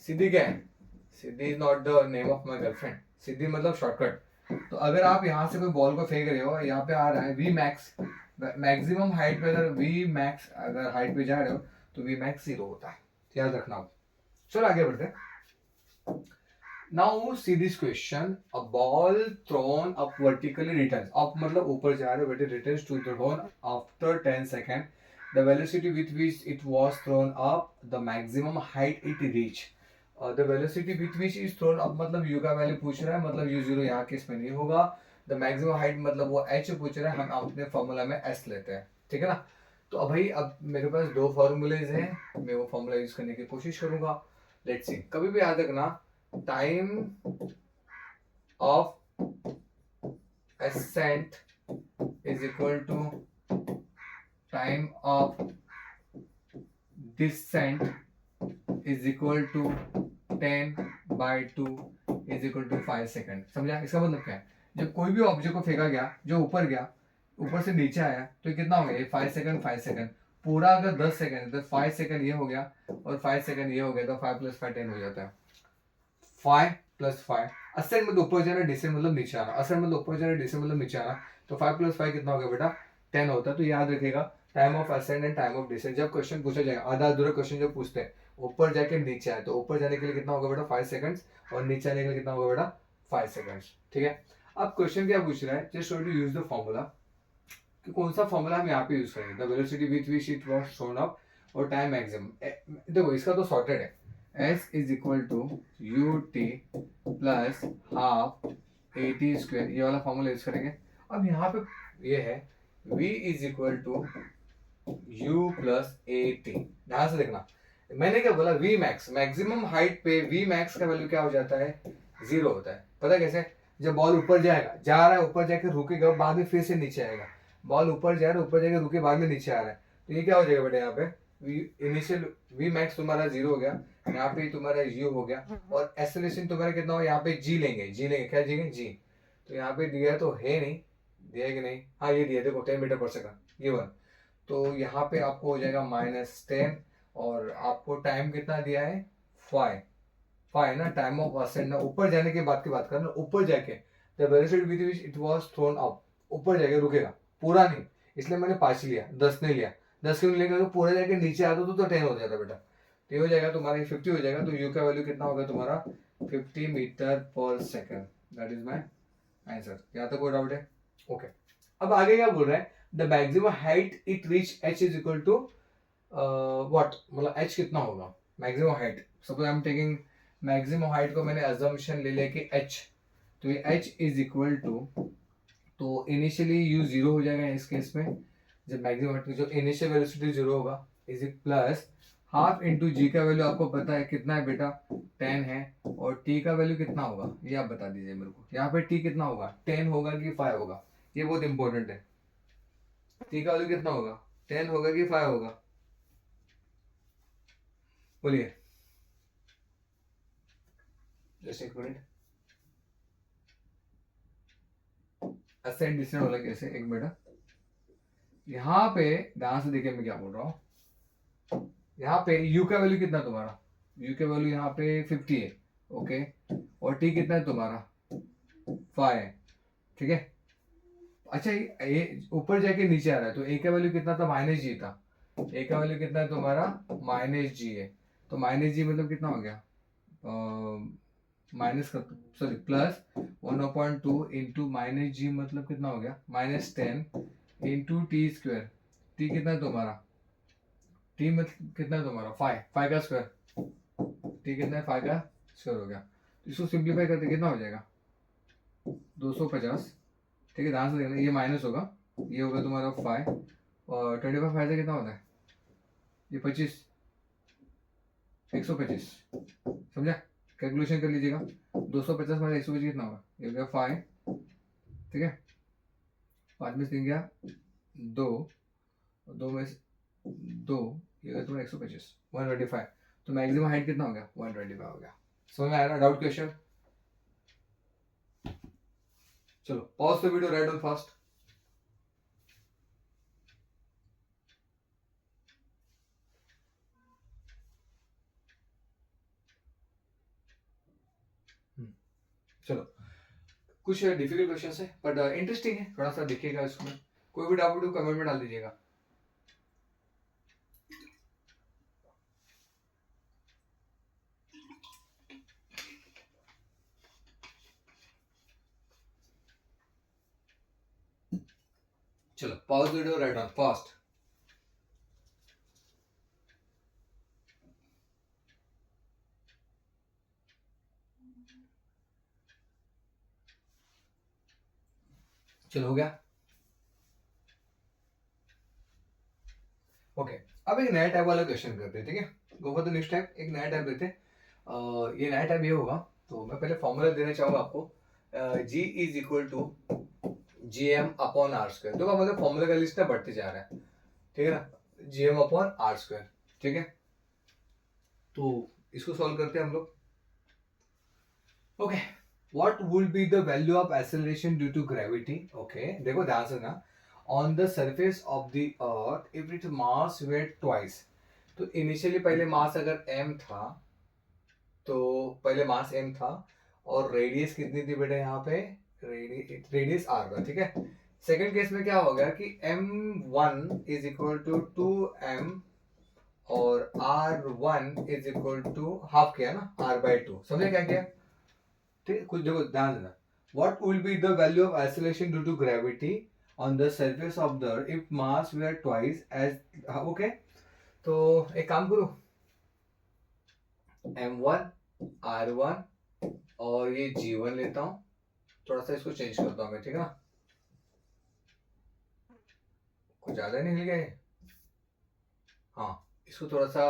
सिद्धि क्या है? सिद्धि is not the name of my girlfriend. सिद्धि मतलब शॉर्टकट। तो अगर आप यहाँ से कोई बॉल को फेंक रहे हो, यहाँ पे आ रहा है वी मैक्स, मैक्सिमम हाइट पे अगर वी मैक्स अगर हाइट पे जा रहे हो तो वी मैक्स 0 होता है, याद रखना आप। चलो आगे बढ़ते हैं। Now see this question. A ball thrown up vertically returns. Up मतलब ऊपर जा रहे हो बेटे, returns to the ground after 10 seconds. The velocity with which it was thrown up, the maximum height it reached. The velocity with which is thrown up मतलब u का value पूछ रहा है, मतलब u 0 यहाँ केस में नहीं होगा। The maximum height मतलब वो h पूछ रहा है, हम अपने फॉर्मूला में s लेते हैं, ठीक है ना। तो अब भाई अब मेरे पास 2 फॉर्मूलेज हैं, मैं वो फॉर्मूला यूज करने की कोशिश करूंगा। लेट्स सी, कभी भी याद रखना, time of ascent is equal to time of descent is equal to 10/2 is equal to 5 second. समझा? इसका मतलब क्या है? जब कोई भी ऑब्जेक्ट को फेंका गया, जो ऊपर गया, ऊपर से नीचे आया, तो ये कितना हो गया? 5 सेकंड 5 सेकंड। पूरा अगर 10 सेकंड है तो 5 सेकंड ये हो गया और 5 सेकंड ये हो गया, तो 5 + 5 10 हो जाता है। 5 + 5, असेंड मतलब ऊपर जाना, डिसेंड मतलब नीचे आना। असेंड मतलब ऊपर जाना, डिसेंड मतलब नीचे आना। तो 5 + 5 कितना हो गया बेटा? 10 होता है। तो याद रखिएगा, time of ascend and time of descend जब क्वेश्चन पूछा जाएगा, आधा अधूरा क्वेश्चन जब पूछते हैं, ऊपर जाके नीचे आए, तो ऊपर जाने के लिए कितना होगा बेटा? 5 सेकंड्स, और नीचे आने के लिए कितना होगा बेटा? 5 सेकंड्स, ठीक है। अब क्वेश्चन क्या पूछ रहा है? Just to use the formula, कि कौन सा फॉर्मूला हम यहाँ पे यूज करेंगे? The velocity with which it was thrown up और टाइम मैक्सिमम। देखो इसका तो सॉर्टेड है, s is equal to ut plus half at square, ये वाला फॉर्मूला यूज करेंगे। अब यहाँ पे ये है v is equal to u plus at। ध्यान से देखना, मैंने क्या बोला? v मैक्स, मैक्सिमम हाइट पे v मैक्स का वैल्यू क्या हो जाता है? 0 होता है। पता कैसे? जब बॉल ऊपर जाएगा, जा रहा है, ऊपर जाके रुकेगा, बाद में फिर से नीचे आएगा। बॉल ऊपर जा रहा है, ऊपर जाके रुके, बाद में नीचे आ रहा है, तो ये क्या हो जाएगा बेटा? यहाँ पे इनिशियल वी मैक्स तुम्हारा 0 हो गया, यहाँ पे तुम्हारा u हो गया, और एक्सेलरेशन तुम्हारा कितना हो? यहाँ पे g लेंगे, क्या लेंगे? g। तो यहाँ पे दिया तो है नहीं, दिया है कि नहीं? हाँ ये दिया, देखो 10 मीटर पर सेकंड, ये वन। तो यहाँ पे आपको हो जाएगा -10, और आपको टाइम कितना दिया है? 5 ना, टाइम ऑफ असेंड ना, ऊपर जाने के बाद की बात करना, ऊपर जाके the velocity with which it was thrown up, ऊपर जाके रुकेगा, पूरा नहीं, इसलिए मैंने 5 लिया, 10 नहीं लिया। 10 क्यों लेंगे, तो पूरा जाके नीचे आता तो 10 हो जाता बेटा। तो ये हो जाएगा तुम्हारा 50 हो जाएगा। तो यू का वैल्यू कितना होगा तुम्हारा 50 मीटर पर second. That is my answer. यहाँ तक कोई डाउट है? ओके अब आगे क्या बोल रहा है, the maximum height it reach H is equal to what, मतलब एच कितना होगा maximum height. Suppose I am taking maximum height को मैंने अजम्पशन ले लिया कि एच, तो ये एच इज इक्वल टू, तो इनिशियली यू जीरो हो जाएगा इस केस में, जब मैक्सिमम हाइट की जो इनिशियल वेलोसिटी जीरो होगा, is it plus half into G का वैल्यू आपको पता है कितना है बेटा 10 है, और टी का वैल्यू कितना होगा ये आप बता दीजिए मेरे को। यहाँ पे टी कितना होगा 10 होगा कि 5 होगा, ये बहुत इंपॉर्टेंट है। टी का वैल्यू कितना होगा 10 होगा कि 5 होगा, बोलिए। जस्ट एक मिनट, असेंड डिसेंड वाला कैसे, एक मिनट। यहाँ पे ध्यान से देखिए मैं क्या बोल रहा हूँ। यहाँ पे u का वैल्यू कितना तुम्हारा, u का वैल्यू यहाँ पे 50 है, ओके, और t कितना है तुम्हारा 5 है, ठीक है। अच्छा ये ऊपर जाके नीचे आ रहा है, तो a का वैल्यू कितना था माइनस जी था, a का वैल्यू कितना है तुम्हारा माइनस जी है, तो माइनस जी मतलब कितना हो गया माइनस का, सॉरी प्लस 1/2 इंटू माइनस जी मतलब कितना हो गया -10 इंटू टी स्क्वायर। टी कितना है तुम्हारा, टी मतलब कितना है तुम्हारा 5, 5 का स्क्वायर, टी कितना है 5 का स्क्वायर हो गया। इसको सिंप्लीफाई करते कितना हो जाएगा 250, ठीक है। ध्यान से देखना ये माइनस होगा, ये होगा तुम्हारा 5, और 25 5 से कितना होता है ये 25, 125, समझा, कैलकुलेशन कर लीजिएगा। 250 माइनस 125 कितना होगा, ये हो गया 5, ठीक है। 5 में से 3 गया 2, 2 में से 2, ये होगा तुम्हारा 125, 125। तो मैक्सिमम हाइट कितना हो गया 125 हो गया। समझ में आया ना डाउट क्वेश्चन? चलो pause the video, right on fast. चलो कुछ डिफिकल्ट क्वेश्चन है बट इंटरेस्टिंग है, थोड़ा सा देखिएगा इसमें। कोई भी डाउट हो कमेंट में डाल दीजिएगा। चलो pause video, right on fast. चलो हो गया, ओके। अब एक नया टाइप वाला क्वेश्चन करते हैं, ठीक है। Go for the next type, एक नया टाइप लेते हैं। ये नया टाइप ये होगा, तो मैं पहले फॉर्मूला देना चाहूंगा आपको। G is equal to G M upon R square. देखो मतलब फॉर्मूला का लिस्ट ना बढ़ते जा रहा है, ठीक है ना, G M upon R square, ठीक है। तो इसको सॉल्व करते हैं हम लोग। Okay, what would be the value of acceleration due to gravity. Okay देखो ध्यान से ना, on the surface of the earth if it mass weight twice. तो इनिशियली पहले मास अगर m था, तो पहले मास m था, और रेडियस कितनी थी बेटा यहाँ पे, रेडियस r था, ठीक है। सेकंड केस में क्या हो गया कि m1 is equal to 2m, और r1 is equal to half किया ना r/2, समझे क्या किया, ठीक है। कुछ देखो ध्यान देना, what will be the value of acceleration due to gravity on the surface of the earth if mass where twice as, okay. तो एक काम करो, m1 r1 और ये g1 लेता हूँ, थोड़ा सा इसको चेंज करता हूँ मैं, ठीक है ना। कुछ ज्यादा नहीं हिल गया ये, हाँ इसको थोड़ा सा,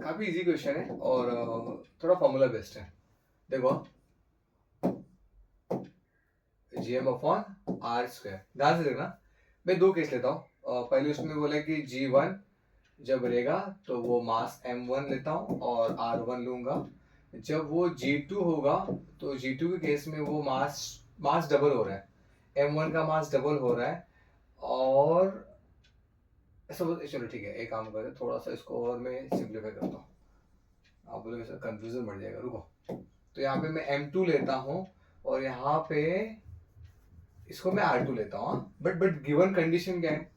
काफी इजी क्वेश्चन है और थोड़ा फॉर्मूला बेस्ड है। देखो G M upon R square, ध्यान से देखना, मैं दो केस लेता हूँ। पहले उसमें बोला कि g1 जब रहेगा तो वो मास m1 लेता हूँ और r1 लूंगा। जब वो g2 होगा तो g2 के केस में वो मास डबल हो रहा है, m1 का मास डबल हो रहा है, और चलो ठीक है, एक काम करते थोड़ा सा इसको और मैं सिंप्लीफाई करता हूँ, आप बोलोगे सर कंफ्यूजन बढ़ जाएगा, रुको। तो यहाँ पे मैं m2 लेता हूँ और यहाँ पे इसको मैं R2 लेता हूँ, बट गिवन कंडीशन क्या है,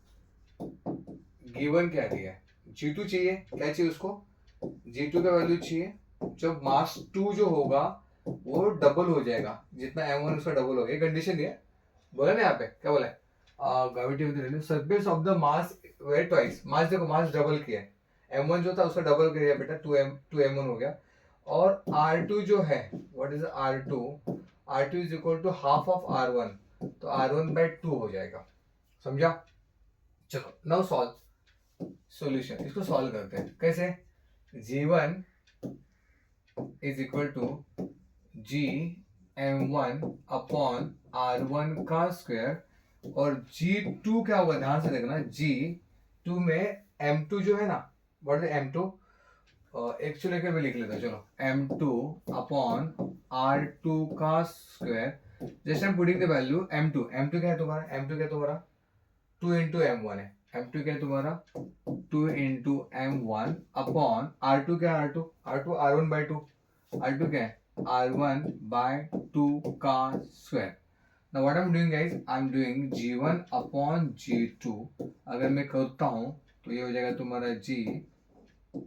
गिवन क्या दिया है, G2 चाहिए, क्या चाहिए उसको, G2 का वैल्यू चाहिए, जब मास 2 जो होगा वो डबल हो जाएगा, जितना M1 उसका डबल होगा, ये कंडीशन दिया है। बोला ना यहाँ पे, क्या बोला है, gravity of the relative surface of the mass where twice, mass देखो मास डबल किया है, M1 जो था उसका डबल किया बेटा, 2M1 हो गया, और R2 जो है, what is R2, R2 is equal to half of R1, तो R1/2 हो जाएगा, समझा। चलो नाउ सॉल्व सॉल्यूशन, इसको सॉल्व करते हैं कैसे, G1 is equal to G M1 upon R1 का स्क्वायर, और G2 क्या होगा, ध्यान से देखना, G2 में M2 जो है ना, व्हाट इज M2, एक्चुअली लेकर मैं लिख लेता हूँ, चलो M2 अपॉन R2 का स्क्वायर, जैसे हम पुटिंग द वैल्यू M2 क्या है तुम्हारा, M2 क्या है तुम्हारा 2 इंटू M1 है, M2 क्या है तुम्हारा 2 इंटू M1 अपॉन R2 क्या है, R2 R1/2, R2 क्या है R1/2 का square. Now what I'm doing guys, I'm doing G1 upon G2, अगर मैं करता हूँ तो ये हो जाएगा तुम्हारा G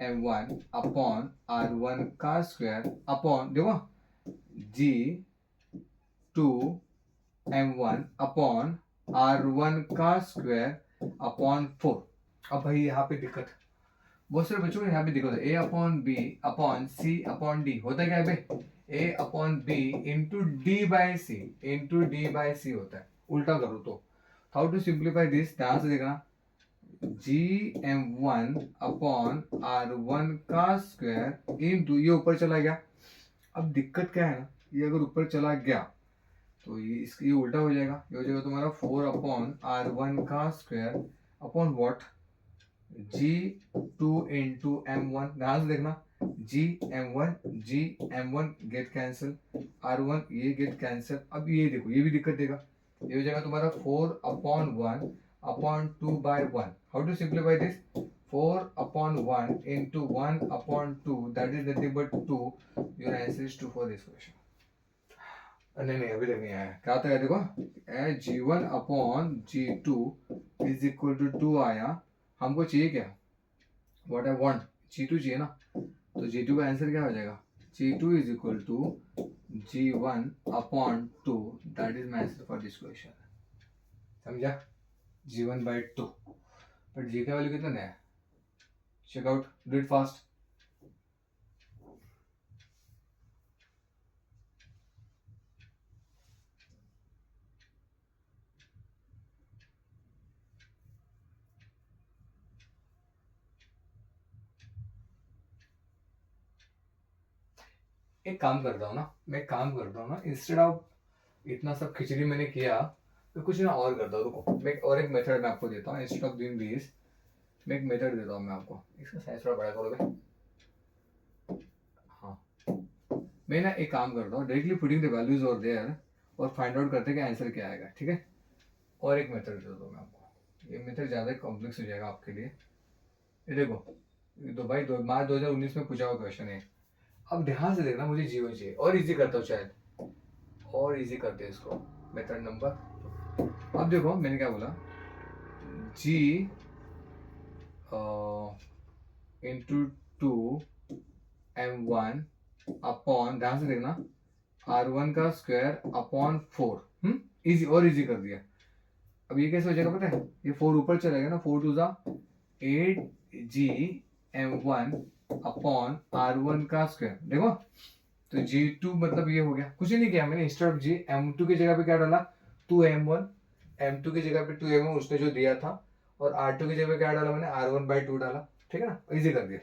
M1 अपॉन R1 का स्क्वायर अपॉन देखो G2 M1 अपॉन R1 का स्क्वायर अपॉन 4। अब भाई यहाँ पे दिक्कत, बहुत सारे बच्चों को यहाँ पे दिक्कत है, A upon B upon C upon D होता है क्या है भाई, A upon B into D by C होता है, उल्टा करो तो हाउ टू सिंप्लीफाई दिस, ध्यान से देखना, G M1 अपॉन R1 का स्क्वायर इंटू ये ऊपर चला गया, अब दिक्कत क्या है ना, ये अगर ऊपर चला गया तो ये उल्टा हो जाएगा, ये हो जाएगा तुम्हारा 4 अपॉन R1 का square upon what G2 into M1, ध्यान से देखना, G M1 get cancel, R1 ये गेट कैंसिल, अब ये देखो ये भी दिक्कत देगा, ये हो जाएगा तुम्हारा 4 upon 1 upon 2/1, how to simplify this, 4 upon 1 into 1 upon 2, that is nothing but 2, your answer is 2 for this question. नहीं अभी तक नहीं आया, क्या आता है देखो, G1 upon G2 is equal to 2 आया, हमको चाहिए क्या, व्हाट आई वांट G2 चाहिए ना, तो G2 का आंसर क्या हो जाएगा, G2 is equal to G1 upon 2, that is my answer for this question, समझा, G1/2, बट G का वैल्यू कितना है, check out, do it fast. एक काम करता हूँ ना, इंस्टेड ऑफ इतना सब खिचड़ी मैंने किया, तो कुछ ना और करता हूँ, रुको मैं और एक मेथड मैं आपको देता हूँ, इंस्टेड ऑफ डूइंग दिस मैं एक मेथड देता हूँ मैं आपको, इसका साइज थोड़ा बड़ा करोगे, हाँ, मैं ना एक काम करता हूँ, डायरेक्टली पुटिंग द वैल्यूज और देयर और फाइंड आउट करते हैं कि आंसर क्या आएगा, ठीक है, और एक मेथड देता हूँ मैं आपको, ये मेथड ज़्यादा कॉम्प्लेक्स हो जाएगा आपके लिए, ये देखो, ये तो मार्च 2019 में पूछा हुआ क्वेश्चन है, अब ध्यान से देखना, मुझे जीवन चाहिए, और इजी करता हूँ शायद, और इजी करते हैं इसको, मेथड नंबर, अब देखो मैंने क्या बोला, G इंटू 2M1 अपॉन, ध्यान से देखना, R1 का स्क्वायर अपॉन 4, इजी और इजी कर दिया, अब ये कैसे हो जाएगा पता है, ये 4 ऊपर चलेगा ना, 4 2 8G M1 अपॉन R1 का स्क्वायर, देखो तो G2 मतलब ये हो गया, कुछ ही नहीं किया मैंने, इंस्टेड ऑफ M2 की जगह पे क्या डाला 2M1, M2 की जगह पे 2M1 उसने जो दिया था, और R2 की जगह पे क्या डाला मैंने R1/2 डाला, ठीक है ना, इजी कर दिया।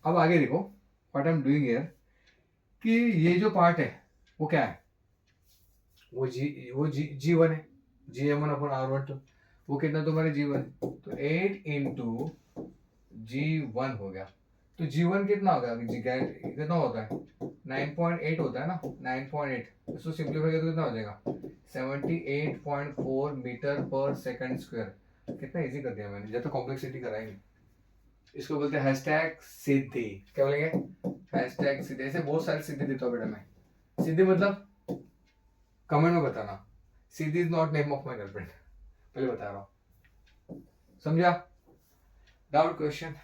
अब आगे देखो what I am doing here, कि ये जो पार्ट है वो क्या है, वो G1 है, G M1 अपॉन R1, वो कितना तुम्हारे G1, तो 8 इंटू G1 हो गया, तो G1 कितना होगा, कितना होता है 9.8 होता है ना, 9.8, इसको सिंप्लीफाई करके कितना हो जाएगा 78.4 मीटर पर सेकंड स्क्वायर, कितना इजी कर दिया मैंने, जब तो कॉम्प्लेक्सिटी कराएंगे, इसको बोलते हैं हैशटैग सिद्धि, क्या बोलेंगे हैशटैग सिद्धि, ऐसे बहुत सारे सिद्धि देता हूँ बेटा मैं, सिद्धि मतलब कमेंट में बताना। सीधी is not name of my girlfriend, पहले बता रहा हूँ। समझा? Doubt question,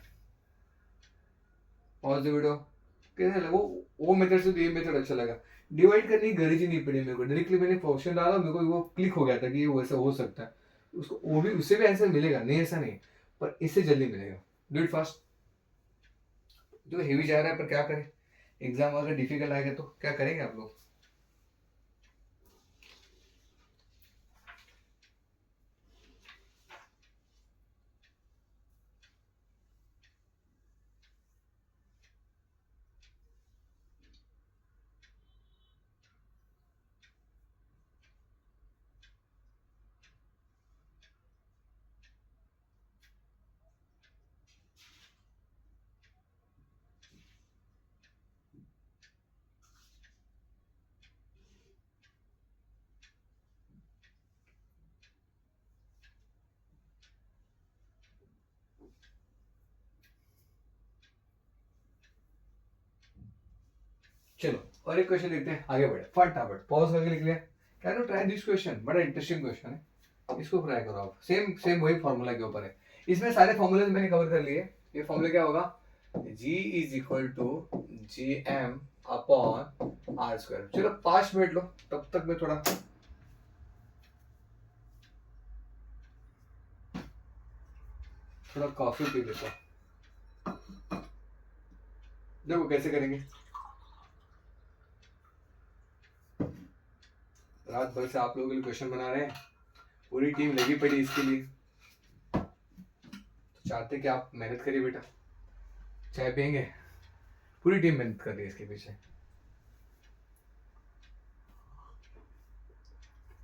pause the video. कैसे लगा वो मेथड से तो ये मेथड अच्छा लगा। डिवाइड करने की गरज ही नहीं पड़ी मेरे को, डायरेक्टली मैंने क्वेश्चन डाला, मेरे को वो क्लिक हो गया था कि ये वैसा हो सकता है। उसको वो भी उससे भी आंसर मिलेगा, नहीं ऐसा नहीं, पर इससे जल्दी मिलेगा। Do it fast. जो हेवी जा रहा है, पर क्या करें, एग्जाम अगर डिफिकल्ट आएगा तो क्या करेंगे आप लोग? चलो और एक क्वेश्चन देखते हैं, आगे बढ़े फटाफट। पॉज करके लिख लिया। Can you try this question, बड़ा इंटरेस्टिंग क्वेश्चन है, इसको ट्राई करो आप। सेम सेम वही फॉर्मूला के ऊपर है। इसमें सारे फॉर्मूले मैंने कवर कर लिए। ये फॉर्मूला क्या होगा? G is equal to G M upon R square. चलो 5 मिनट लो, तब तक मैं थोड़ा कॉफी पी लेता हूँ। देखो कैसे करेंगे। रात भर से आप लोगों के लिए क्वेश्चन बना रहे हैं, पूरी टीम लगी पड़ी इसके लिए। तो चाहते कि आप मेहनत करिए बेटा। चाय पियेंगे? पूरी टीम मेहनत कर रही है इसके पीछे।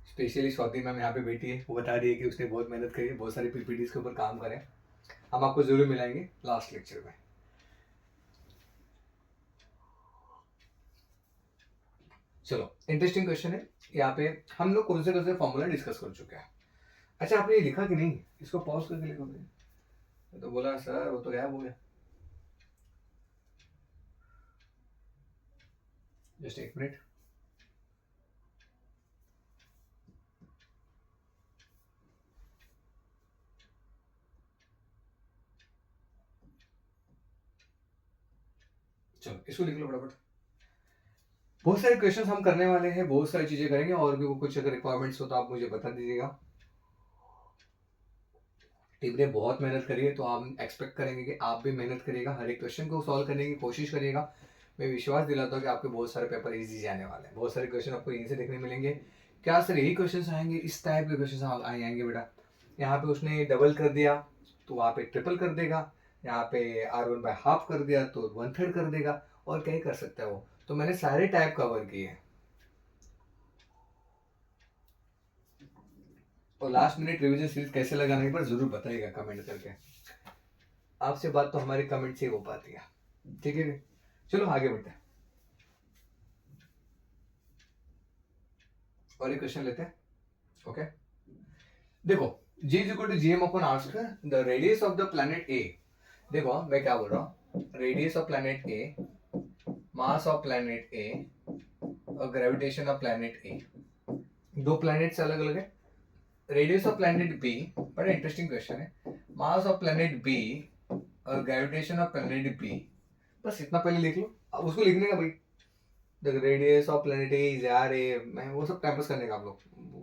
स्पेशली स्वाति मैम यहाँ पे बैठी है, वो बता रही है कि उसने बहुत मेहनत करी है, बहुत सारी पीपीटीज के ऊपर काम करें। हम आपको जरूर मिलाएंगे लास्ट लेक्चर में। चलो इंटरेस्टिंग क्वेश्चन है। यहाँ पे हम लोग कौन से फॉर्मूला डिस्कस कर चुके हैं। अच्छा आपने ये लिखा कि नहीं? इसको पॉज करके लिखोगे। तो बोला सर वो तो गायब हो गया। जस्ट एक मिनट। चलो इसको लिख लो फटाफट। बहुत सारे क्वेश्चंस हम करने वाले हैं, बहुत सारी चीजें करेंगे, और भी कुछ अगर रिक्वायरमेंट्स हो तो आप मुझे बता दीजिएगा। टीम ने बहुत मेहनत करी है, तो हम एक्सपेक्ट करेंगे कि आप भी मेहनत करिएगा, हर एक क्वेश्चन को सॉल्व करने की कोशिश करिएगा। मैं विश्वास दिलाता हूँ कि आपके बहुत सारे पेपर इजी जाने वाले हैं। बहुत सारे क्वेश्चन आपको यहीं से देखने मिलेंगे। क्या सर यही क्वेश्चन आएंगे? इस टाइप के क्वेश्चन आएंगे बेटा। यहाँ पे उसने डबल कर दिया तो वहाँ पे ट्रिपल कर देगा, यहाँ पे R1/2 कर दिया तो 1/3 कर देगा, और क्या ही कर सकता है वो। तो मैंने सारे टाइप कवर किए हैं। और लास्ट मिनट रिवीजन सीरीज कैसे लगाने पर जरूर बताइएगा कमेंट करके। आपसे बात तो हमारे कमेंट से हो पाती है, ठीक है? चलो आगे बढ़ते हैं और एक क्वेश्चन लेते हैं। ओके देखो, G is equal to G M upon R square, the radius of the planet A. देखो मैं क्या बोल रहा हूँ, radius of planet A, mass of planet A और ग्रेविटेशन ऑफ प्लैनेट ए। दो प्लैनेट्स अलग अलग है। रेडियस ऑफ प्लैनेट बी, बड़ा इंटरेस्टिंग क्वेश्चन है, मास ऑफ प्लैनेट बी और ग्रेविटेशन ऑफ प्लैनेट बी। बस इतना पहले लिख लो। अब उसको लिखने का भाई, the radius of planet A is यार ए, मैं वो सब कैंपस करने का आप लोग,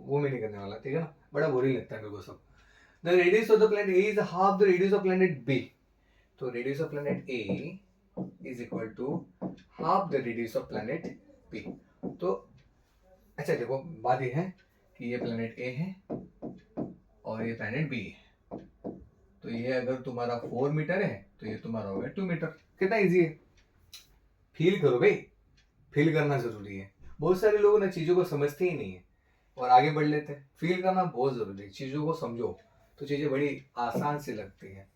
वो मैं नहीं करने वाला, ठीक है ना? बड़ा बोरिंग लगता है मेरे को सब। The radius of the planet A is half the radius of planet B. तो radius of planet A is equal to half the radius of planet B. तो अच्छा देखो बात ये है कि ये प्लैनेट ए है और ये प्लैनेट बी है। तो ये अगर तुम्हारा 4 मीटर है तो ये तुम्हारा हो गया 2 मीटर। कितना इजी है। फील करो भाई, फील करना जरूरी है। बहुत सारे लोग ना चीजों को समझते ही नहीं है और आगे बढ़ लेते हैं। फील करना बहुत जरूरी है, चीजों को समझो तो चीजें बड़ी आसान से लगती हैं।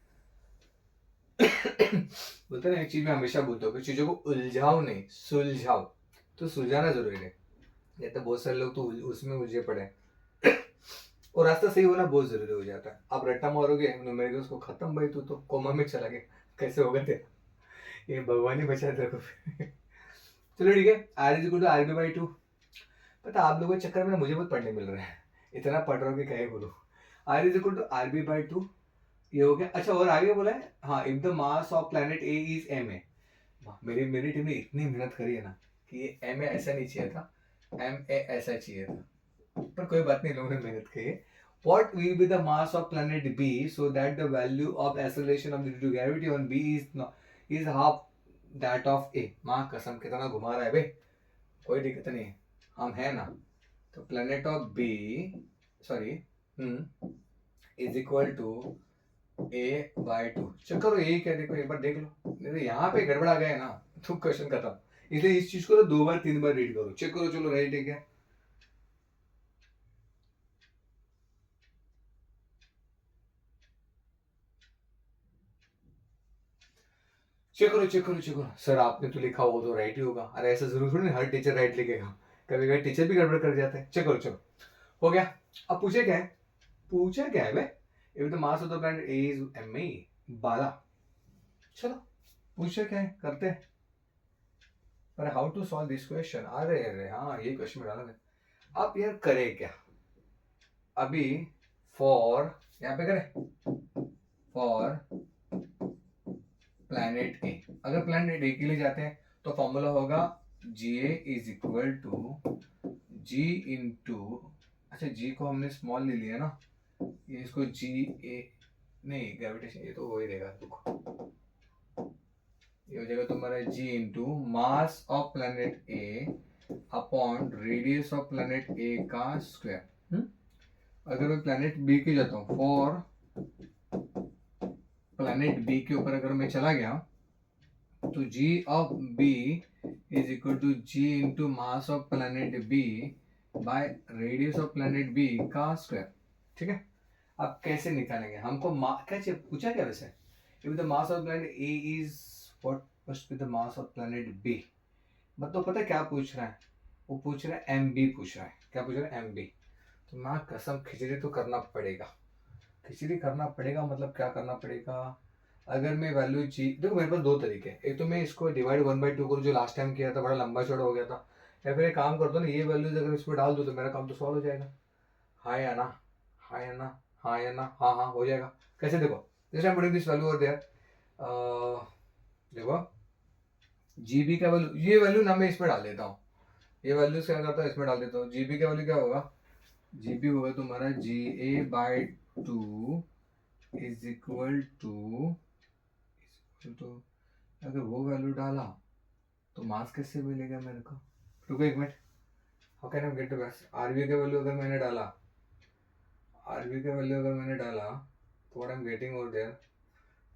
बोलते ना, एक चीज मैं हमेशा बोलता हूँ कि चीजों को उलझाओ नहीं, सुलझाओ। तो सुलझाना जरूरी है। ये तो बहुत सारे लोग तो उसमें उलझे पड़े हैं। और रास्ता सही होना बहुत जरूरी हो जाता है। आप रट्टा मारोगे न्यूमेरिकल्स को, खत्म भाई, तू तो कोमा में चला गया। कैसे होगा तेरा? ये भगवान ही बचा तेरे को। चलो ठीक है, R is equal to RB/2। पता आप लोगों के चक्कर में ना मुझे बहुत पढ़ने मिल रहा है, इतना पढ़ रहा हूँ कि कहे बोलो। R is equal to R B by two, ये हो गया। अच्छा और आगे बोला है, हाँ, if the mass of planet A is M A. मेरी टीम ने इतनी मेहनत करी है ना कि ये एम ए ऐसा नहीं चाहिए था, एम ए ऐसा चाहिए था, पर कोई बात नहीं, लोगों ने मेहनत की है। What will be the mass of planet B so that the value of acceleration of the due to gravity on B is half that of A? माँ कसम कितना घुमा रहा है बे, कोई दिक्कत नहीं है, हम है ना। तो planet of B, sorry, is equal to A by two. चेक करो यही क्या, देखो एक बार देख लो, नहीं तो यहाँ पे गड़बड़ा गया ना तो क्वेश्चन खत्म। इसलिए इस चीज को तो 2 बार 3 बार रीड करो, चेक करो। चलो राइट है क्या? चेक करो चेक करो चेक करो। सर आपने तो लिखा होगा तो राइट ही होगा। अरे ऐसा जरूर थोड़ी हर टीचर राइट लिखेगा, कभी कभी टीचर भी गड़बड़ कर जाते हैं। चेक करो, चलो हो गया। अब पूछे क्या है, पूछा क्या है बे, if the mass of the planet A is M A 12। चलो पूछे क्या है, करते हैं। पर how to solve this question, अरे अरे हाँ ये क्वेश्चन में डाला मैं। अब यार करे क्या, अभी फॉर, यहाँ पे करें फॉर प्लैनेट ए। अगर प्लैनेट ए के लिए जाते हैं तो फॉर्मूला होगा G A is equal to G into, अच्छा जी को हमने स्मॉल ले लिया ना, ये इसको जी ए, नहीं ग्रेविटेशन ये तो हो ही रहेगा, रुको, ये हो जाएगा तुम्हारा G into mass of planet A upon radius of planet A का स्क्वायर। अगर मैं प्लैनेट बी के जाता हूँ, फॉर प्लैनेट बी के ऊपर अगर मैं चला गया तो G of B is equal to G into mass of planet B by radius of planet B का स्क्वायर। ठीक है, अब कैसे निकालेंगे, हमको क्या चाहिए, पूछा क्या वैसे, if the mass of planet A is what must be the mass of planet B. मतलब पता है क्या पूछ रहा है, वो पूछ रहा है एम बी पूछ रहा है, क्या पूछ रहा है एम बी। तो माँ कसम खिचड़ी तो करना पड़ेगा, खिचड़ी करना पड़ेगा, मतलब क्या करना पड़ेगा। अगर मैं वैल्यू जी, देखो मेरे पास दो तरीके हैं, एक तो मैं इसको डिवाइड 1/2 करूँ जो लास्ट टाइम किया था, बड़ा लंबा चौड़ा हो गया था, या फिर एक काम करता हूँ ना, ये वैल्यूज अगर इसमें डाल दूँ तो मेरा काम तो सॉल्व हो जाएगा। हाँ या ना, हाँ या ना, हाँ या ना, हाँ हाँ हो जाएगा। कैसे, देखो जैसे हम पुटिंग दिस वैल्यू और देयर, देखो जीबी का वैल्यू, ये वैल्यू ना मैं इसमें डाल देता हूँ, ये वैल्यू क्या करता हूँ इसमें डाल देता हूँ। जीबी का वैल्यू क्या होगा, जीबी होगा तुम्हारा G A by two is equal to, तो अगर वो वैल्यू डाला तो मास कैसे मिलेगा मेरे को, रुको एक मिनट, how can I get the mass. RB का वैल्यू अगर मैंने डाला, आरबी का वैल्यू अगर मैंने डाला तो what I am getting over there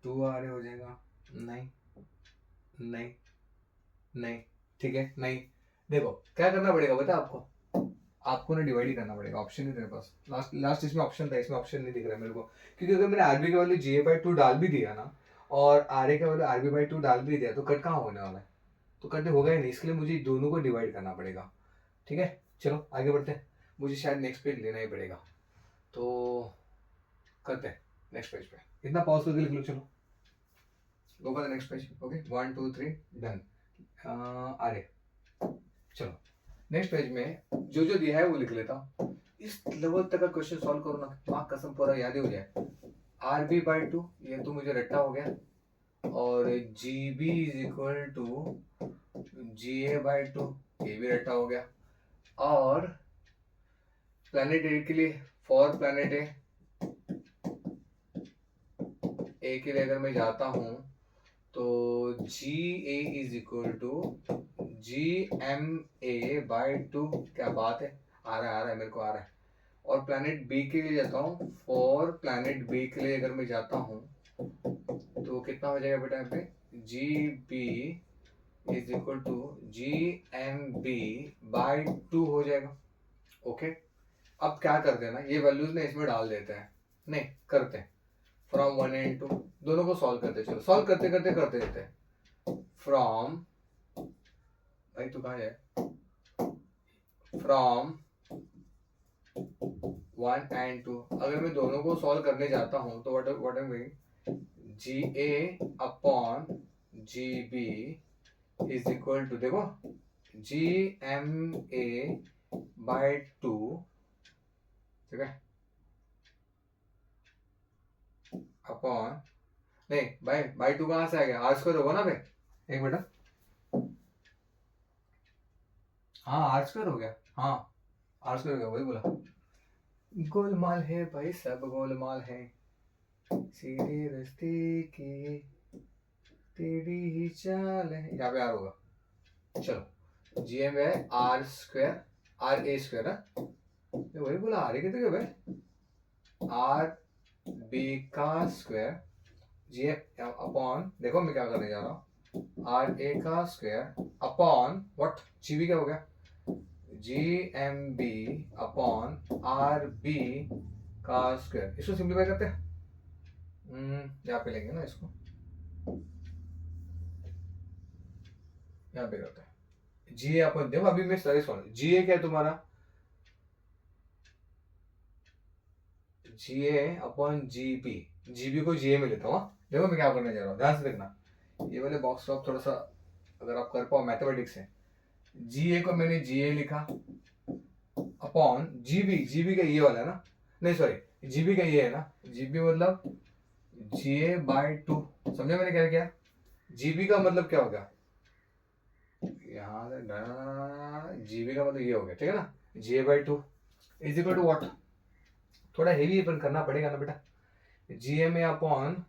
2 R हो जाएगा। नहीं नहीं नहीं, ठीक है नहीं, देखो क्या करना पड़ेगा बता आपको, आपको ना डिवाइड ही करना पड़ेगा, ऑप्शन नहीं तेरे पास, लास्ट लास्ट इसमें ऑप्शन था, इसमें ऑप्शन नहीं दिख रहा है मेरे को। क्योंकि अगर मैंने आरबी का value G A by two डाल भी दिया ना, और आर ए का वैल्यू आरबी बाई टू डाल भी दिया, तो कट कहाँ होने वाला है, तो कट होगा ही नहीं, इसके लिए मुझे दोनों को डिवाइड करना पड़ेगा। ठीक है चलो आगे बढ़ते हैं, मुझे शायद नेक्स्ट पेज लेना ही पड़ेगा, तो करते हैं नेक्स्ट पेज पे, इतना पॉज करके लिख लो, चलो go for the next page. Okay 1 2 3 done. आगे चलो नेक्स्ट पेज में जो जो दिया है वो लिख लेता हूँ, इस लेवल तक का क्वेश्चन सॉल्व करो ना, माँ कसम पूरा याद ही हो जाए। आर बी बाई टू ये तो मुझे रट्टा हो गया, और G B is equal to G A by two, ये भी रट्टा हो गया। और प्लैनेट ए के लिए, फॉर प्लैनेट ए के लिए अगर मैं जाता हूँ तो G A is equal to G M A by two, क्या बात है, आ रहा है मेरे को आ रहा है। और प्लैनेट बी के लिए जाता हूँ, फॉर प्लैनेट बी के लिए अगर मैं जाता हूँ तो कितना हो जाएगा बेटा, यहाँ पे G B is equal to G M B by two हो जाएगा। ओके अब क्या करते हैं ना, ये वैल्यूज ना इसमें डाल देते हैं, नहीं करते हैं फ्रॉम 1 एंड 2, दोनों को सॉल्व करते, चलो सॉल्व करते करते करते रहते हैं। फ्रॉम, भाई तू कहाँ जाए, फ्रॉम 1 एंड 2, अगर मैं दोनों को सॉल्व करने जाता हूँ तो what I mean, G A upon G B is equal to, देखो जी एम ए बाय 2, ठीक है, अपॉन, नहीं बाय 2 कहाँ से आ गया, आर स्क्वायर होगा ना भाई, एक मिनट, हाँ आर स्क्वायर हो गया, हाँ आर स्क्वायर हो गया, वही बोला। गोलमाल है भाई, सब गोलमाल है, सीधे रस्ते की तेरी ही चाल है, यहाँ पे आर होगा। चलो जी एम है R square, R A square है, वही बोला, आर ए कितने भाई, आर बी का स्क्वायर, जी अपॉन, देखो मैं क्या करने जा रहा हूँ, आर ए का square upon what, G B क्या हो गया, G M B upon R B का स्क्वायर, इसको सिंप्लीफाई करते हैं, यहाँ पे लेंगे ना इसको, यहाँ पे करते हैं, जी ए अपन, देखो अभी मैं सारी सुन, जी ए क्या है तुम्हारा, G A upon G B, G B को जी ए में लेता हूँ, देखो मैं क्या करने जा रहा हूँ, ध्यान से देखना, ये वाले बॉक्स को आप थोड़ा सा अगर आप कर पाओ मैथमेटिक्स से, जी ए को मैंने जी ए लिखा अपॉन जी बी का ये वाला है ना, नहीं सॉरी जी बी का ये है ना, जी बी मतलब जी ए बाय 2, समझे मैंने क्या किया, जी बी का मतलब क्या हो गया, यहाँ से जी बी का मतलब ये हो गया, ठीक है ना, G A by 2 is equal to what, थोड़ा हेवी अपन करना पड़ेगा ना बेटा, जी ए में अपॉन,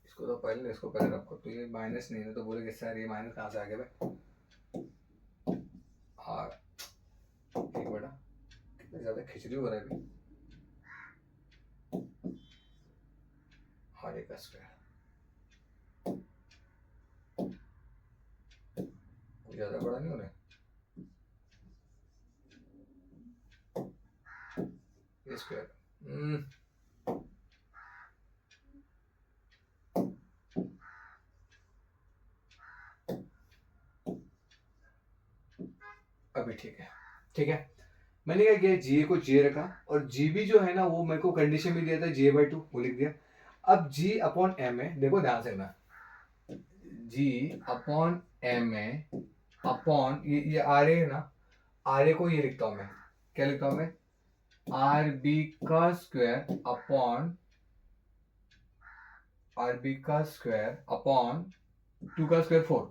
इसको तो पहले इसको पहले रखो, तो ये माइनस नहीं है तो बोले कि सर ये माइनस कहाँ से आ गया भाई, हाँ एक बेटा कितना ज्यादा खिचड़ी हो रहा है अभी, हाँ एक स्क्वायर, ज्यादा बड़ा नहीं हो रहा है स्क्वायर, अभी ठीक है, ठीक है, मैंने क्या किया, जी ए को जी रखा, और जी बी जो है ना वो मेरे को कंडीशन भी दिया था जी ए बाई 2, वो लिख दिया, अब जी अपॉन एम है, देखो ध्यान से ना, जी अपॉन एम है अपॉन ये आर ए है ना, आर ए को ये लिखता हूं मैं, क्या लिखता हूं मैं, आर बी का स्क्वायर अपॉन, आर बी का स्क्वायर अपॉन 2 का स्क्वायर 4,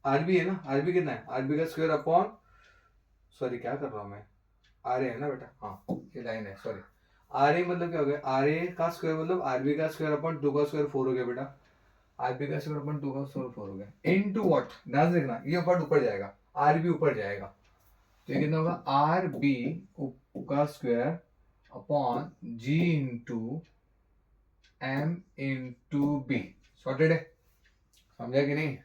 आर बी है ना, आर बी कितना है, आर बी का स्क्वायर अपॉन, सॉरी क्या कर रहा हूँ मैं, आर ए है ना बेटा, हाँ ये लाइन है, सॉरी, आर ए मतलब क्या हो गया, आर ए का स्क्वायर मतलब आर बी का स्क्वायर अपॉन 2 का स्क्वायर 4 हो गया बेटा, आर बी का स्क्वायर अपॉन 2 का स्क्वायर 4 हो गया, इन टू वॉट, ध्यान से देखना, ये पार्ट ऊपर जाएगा, आर बी ऊपर जाएगा, तो ये कितना होगा, आर बी का square upon G into M into B, sorted है, समझा कि नहीं,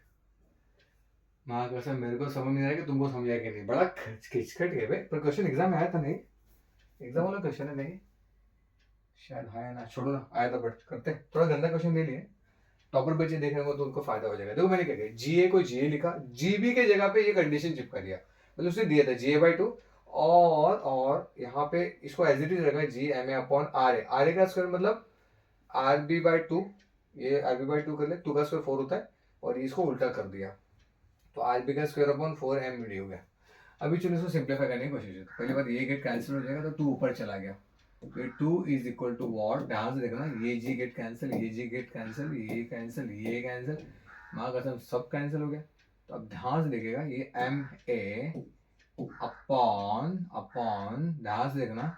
माँ कसम मेरे को समझ नहीं आया कि तुमको समझा कि नहीं, बड़ा खिचखट है भाई, पर क्वेश्चन एग्जाम में आया था नहीं, एग्जाम वाला क्वेश्चन है नहीं, शायद आया ना, छोड़ो ना, आया था, बट करते थोड़ा गंदा क्वेश्चन ले लिए, टॉपर बच्चे देख रहे हो तो उनको फायदा हो जाएगा, देखो मैंने क्या किया, जी ए को जी ए लिखा, जी बी के जगह पे ये कंडीशन चिपका दिया, मतलब उसने दिया था जी ए बाई 2, और यहाँ पे इसको एज इट इज रखा G M A upon R A का स्क्वायर मतलब आर बी बाई 2, ये आर बी बाई 2 कर ले, 2 का स्क्वायर 4 होता है, और इसको उल्टा कर दिया, तो आर बी का स्क्वायर अपॉन 4 एम डी हो गया, अभी चलो इसको सिंप्लीफाई करने की कोशिश है, पहली बात ये गेट कैंसिल हो जाएगा तो 2 ऊपर चला गया, तो 2 इज इक्वल टू वॉट, ध्यान से देखना, ये जी गेट कैंसिल, ये जी गेट कैंसिल, ये कैंसिल, ये कैंसिल, माँ कसम सब कैंसिल हो गया, तो अब ध्यान से देखिएगा, ये एम ए अपॉन अपॉन, ध्यान से देखना,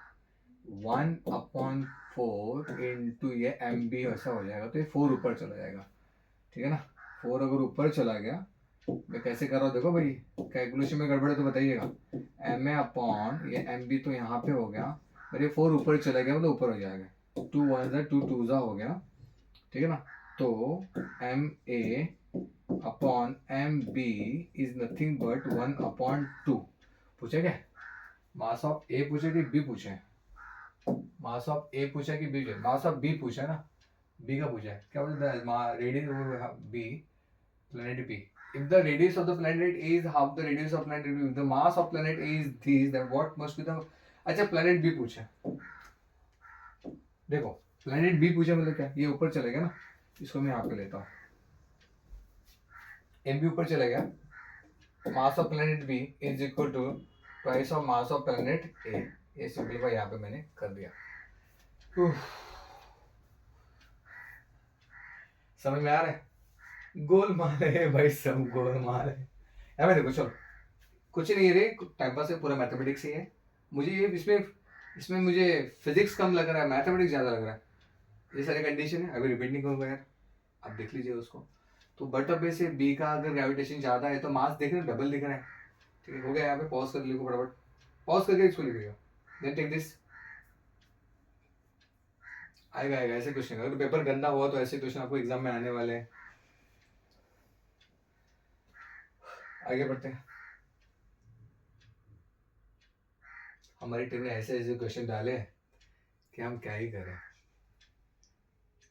1/4 इंटू ये एम बी ऐसा हो जाएगा, तो ये 4 ऊपर चला जाएगा, ठीक है ना, 4 अगर ऊपर चला गया, मैं कैसे कर रहा हूँ देखो भाई, कैलकुलेशन में गड़बड़ है तो बताइएगा, एम ए अपॉन ये एम बी तो यहाँ पे हो गया, और ये 4 ऊपर चला गया मतलब ऊपर हो जाएगा, 2 1 ज़ा 2 2 ज़ा हो गया, ठीक है ना, तो M A upon M B is nothing but 1/2, पूछे क्या, मास ऑफ ए पूछे कि बी पूछे, मास ऑफ ए पूछा कि बी पूछे, मास ऑफ बी पूछा ना, बी का पूछा है, क्या बोलता है radius B, planet B. If the radius of the planet A is half the radius of planet B, if the mass of planet A is this, then what must be the, अच्छा planet B पूछा, देखो planet B पूछा मतलब क्या, ये ऊपर चलेगा ना, इसको मैं यहाँ पे लेता हूँ, एम बी ऊपर चला गया, mass of planet B is equal to twice of mass of planet A. ये सिंपलीफाई यहाँ पे मैंने कर दिया। समझ में आ रहा है? गोलमाल है भाई, सब गोलमाल है। अब देखो चलो, कुछ नहीं रे, टाइम पास है, पूरा मैथमेटिक्स ही है। मुझे ये इसमें मुझे फिजिक्स कम लग रहा है, मैथमेटिक्स ज़्यादा लग रहा है। ये सारे कंडीशन है, अभी रिपीट नहीं करूँगा यार, आप देख लीजिए उसको। तो बट अब से बी का अगर ग्रेविटेशन ज़्यादा है तो मास देख रहे हैं डबल दिख रहा है। ठीक है, हो गया। यहाँ पे पॉज कर लिखो फटाफट, पॉज करके इसको लिखिएगा, देन टेक दिस। आएगा ऐसे क्वेश्चन, अगर पेपर गंदा हुआ तो ऐसे क्वेश्चन आपको एग्जाम में आने वाले हैं। आगे बढ़ते हैं। हमारी टीम ने ऐसे क्वेश्चन डाले कि हम क्या ही करें।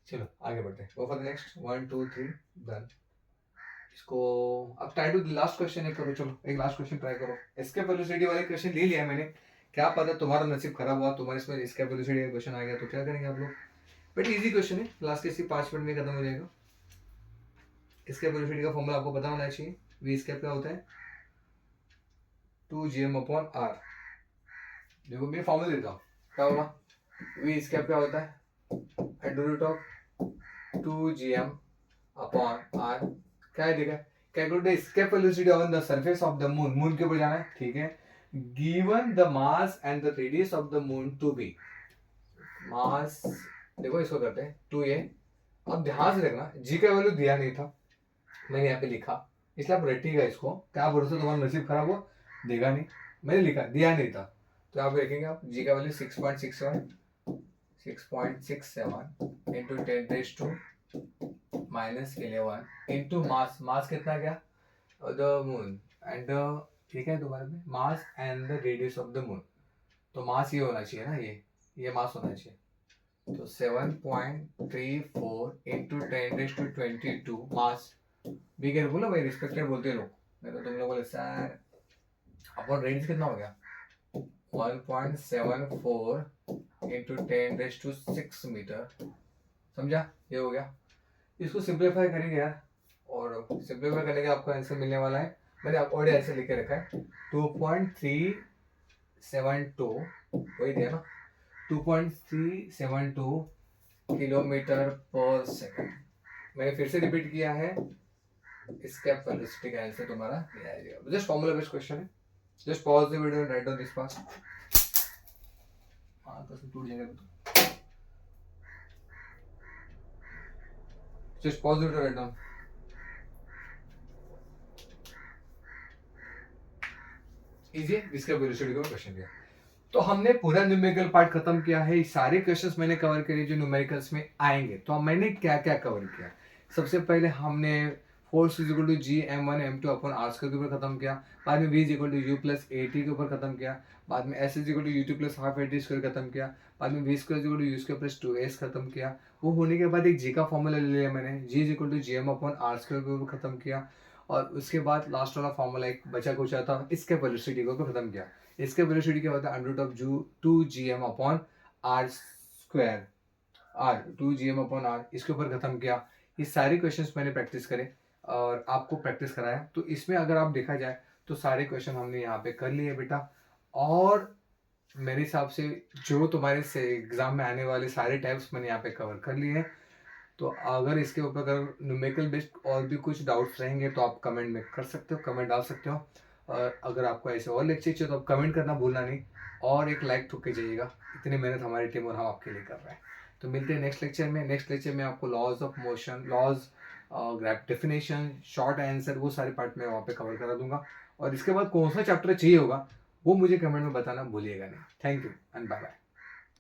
चलो आगे बढ़ते हैं, go for the next. 1 2 3 done. इसको अब ट्राई टू लास्ट क्वेश्चन एक करो। चलो एक लास्ट क्वेश्चन ट्राई करो। एस्केप वेलोसिटी वाले क्वेश्चन ले लिया है मैंने, क्या पता तुम्हारा नसीब खराब हुआ, तुम्हारे इसमें एस्केप वेलोसिटी का क्वेश्चन आ गया तो क्या करेंगे आप लोग। बट इजी क्वेश्चन है, लास्ट के सिर्फ 5 मिनट में खत्म हो जाएगा। एस्केप वेलोसिटी का फॉर्मूला आपको पता होना चाहिए। वी एस्केप क्या होता है, 2gm/r। देखो मैं फॉर्मूला देता हूँ, क्या होगा। वी एस्केप क्या होता है, अंडर रूट ऑफ 2gm/r। क्या है देखा, calculate the escape velocity on the surface of the moon. Moon के ऊपर जाना है, ठीक है। Given the mass and the radius of the moon to be. Mass देखो इसको करते हैं 2a। अब ध्यान से देखना, जी का वैल्यू दिया नहीं था, मैंने यहाँ पे लिखा, इसलिए आप रटिएगा इसको। क्या भरोसा तुम्हारा नसीब खराब हो, देगा नहीं, मैंने लिखा दिया नहीं था। तो यहाँ पे लिखेंगे आप जी का वैल्यू 6.67 इंटू 10⁻⁻11 इंटू मास। मास कितना गया, द मून एंड ठीक है दोबारा में, मास and the radius of the moon. तो मास ये होना चाहिए ना, ये मास होना चाहिए। तो 7.34 इंटू 10⁻22 मास। बी केयरफुल ना भाई, रिस्पेक्टेड बोलते हैं लोग, नहीं तो तुम लोग बोले सर अपन रेंज कितना हो गया, 1.74 इंटू 10⁻6 मीटर। समझा, ये हो गया। इसको सिंप्लीफाई करेंगे यार, और सिंप्लीफाई करने के आपको आंसर मिलने वाला है, मैंने ऑलरेडी आंसर लिख के रखा है 2.372, वही दिया ना, 2.372 किलोमीटर पर सेकंड। मैंने फिर से रिपीट किया है, एस्केप वेलोसिटी का आंसर तुम्हारा ये आ जाएगा। जस्ट फॉर्मूला बेस्ड क्वेश्चन है, just pause the video and write down this part. हां तो टूट जाएगा तो just pause the video, write down. Easy है, एस्केप वेलोसिटी का क्वेश्चन दिया। तो हमने पूरा न्यूमेरिकल पार्ट खत्म किया है, सारे क्वेश्चंस मैंने कवर करे जो न्यूमेरिकल्स में आएंगे। तो मैंने क्या क्या कवर किया, सबसे पहले हमने force is equal to g m1m2/r² के ऊपर खत्म किया। बाद में v is equal to u plus at के ऊपर खत्म किया। बाद में s is equal to u2 plus half at² खत्म किया। बाद में v square is equal to u² plus 2s खत्म किया। वो होने के बाद एक g का फॉर्मूला ले लिया मैंने, g is equal to gm/r² के ऊपर खत्म किया। और उसके बाद लास्ट वाला फॉर्मूला एक बचा कुचा था, इसके वेलोसिटी के ऊपर खत्म किया। इसके वेलोसिटी क्या होता है, अंडर रूट ऑफ 2gm/r², इसके ऊपर खत्म किया। ये सारे क्वेश्चंस मैंने प्रैक्टिस करे और आपको प्रैक्टिस कराया। तो इसमें अगर आप देखा जाए तो सारे क्वेश्चन हमने यहाँ पे कर लिए बेटा। और मेरे हिसाब से जो तुम्हारे से एग्जाम में आने वाले सारे टाइप्स मैंने यहाँ पे कवर कर लिए हैं। तो अगर इसके ऊपर अगर न्यूमेरिकल बेस्ड और भी कुछ डाउट्स रहेंगे तो आप कमेंट में कर सकते हो, कमेंट डाल सकते हो। और अगर आपको ऐसे और लेक्चर चाहिए तो आप कमेंट करना भूलना नहीं, और एक लाइक ठोक के जाइएगा। इतनी मेहनत हमारी टीम और हम आपके लिए कर रहे हैं। तो मिलते हैं नेक्स्ट लेक्चर में। नेक्स्ट लेक्चर में आपको laws of motion, laws, gravity definition, short answer, वो सारे पार्ट मैं वहाँ पे कवर करा दूंगा। और इसके बाद कौन सा चैप्टर चाहिए होगा वो मुझे कमेंट में बताना भूलिएगा नहीं। Thank you and bye bye.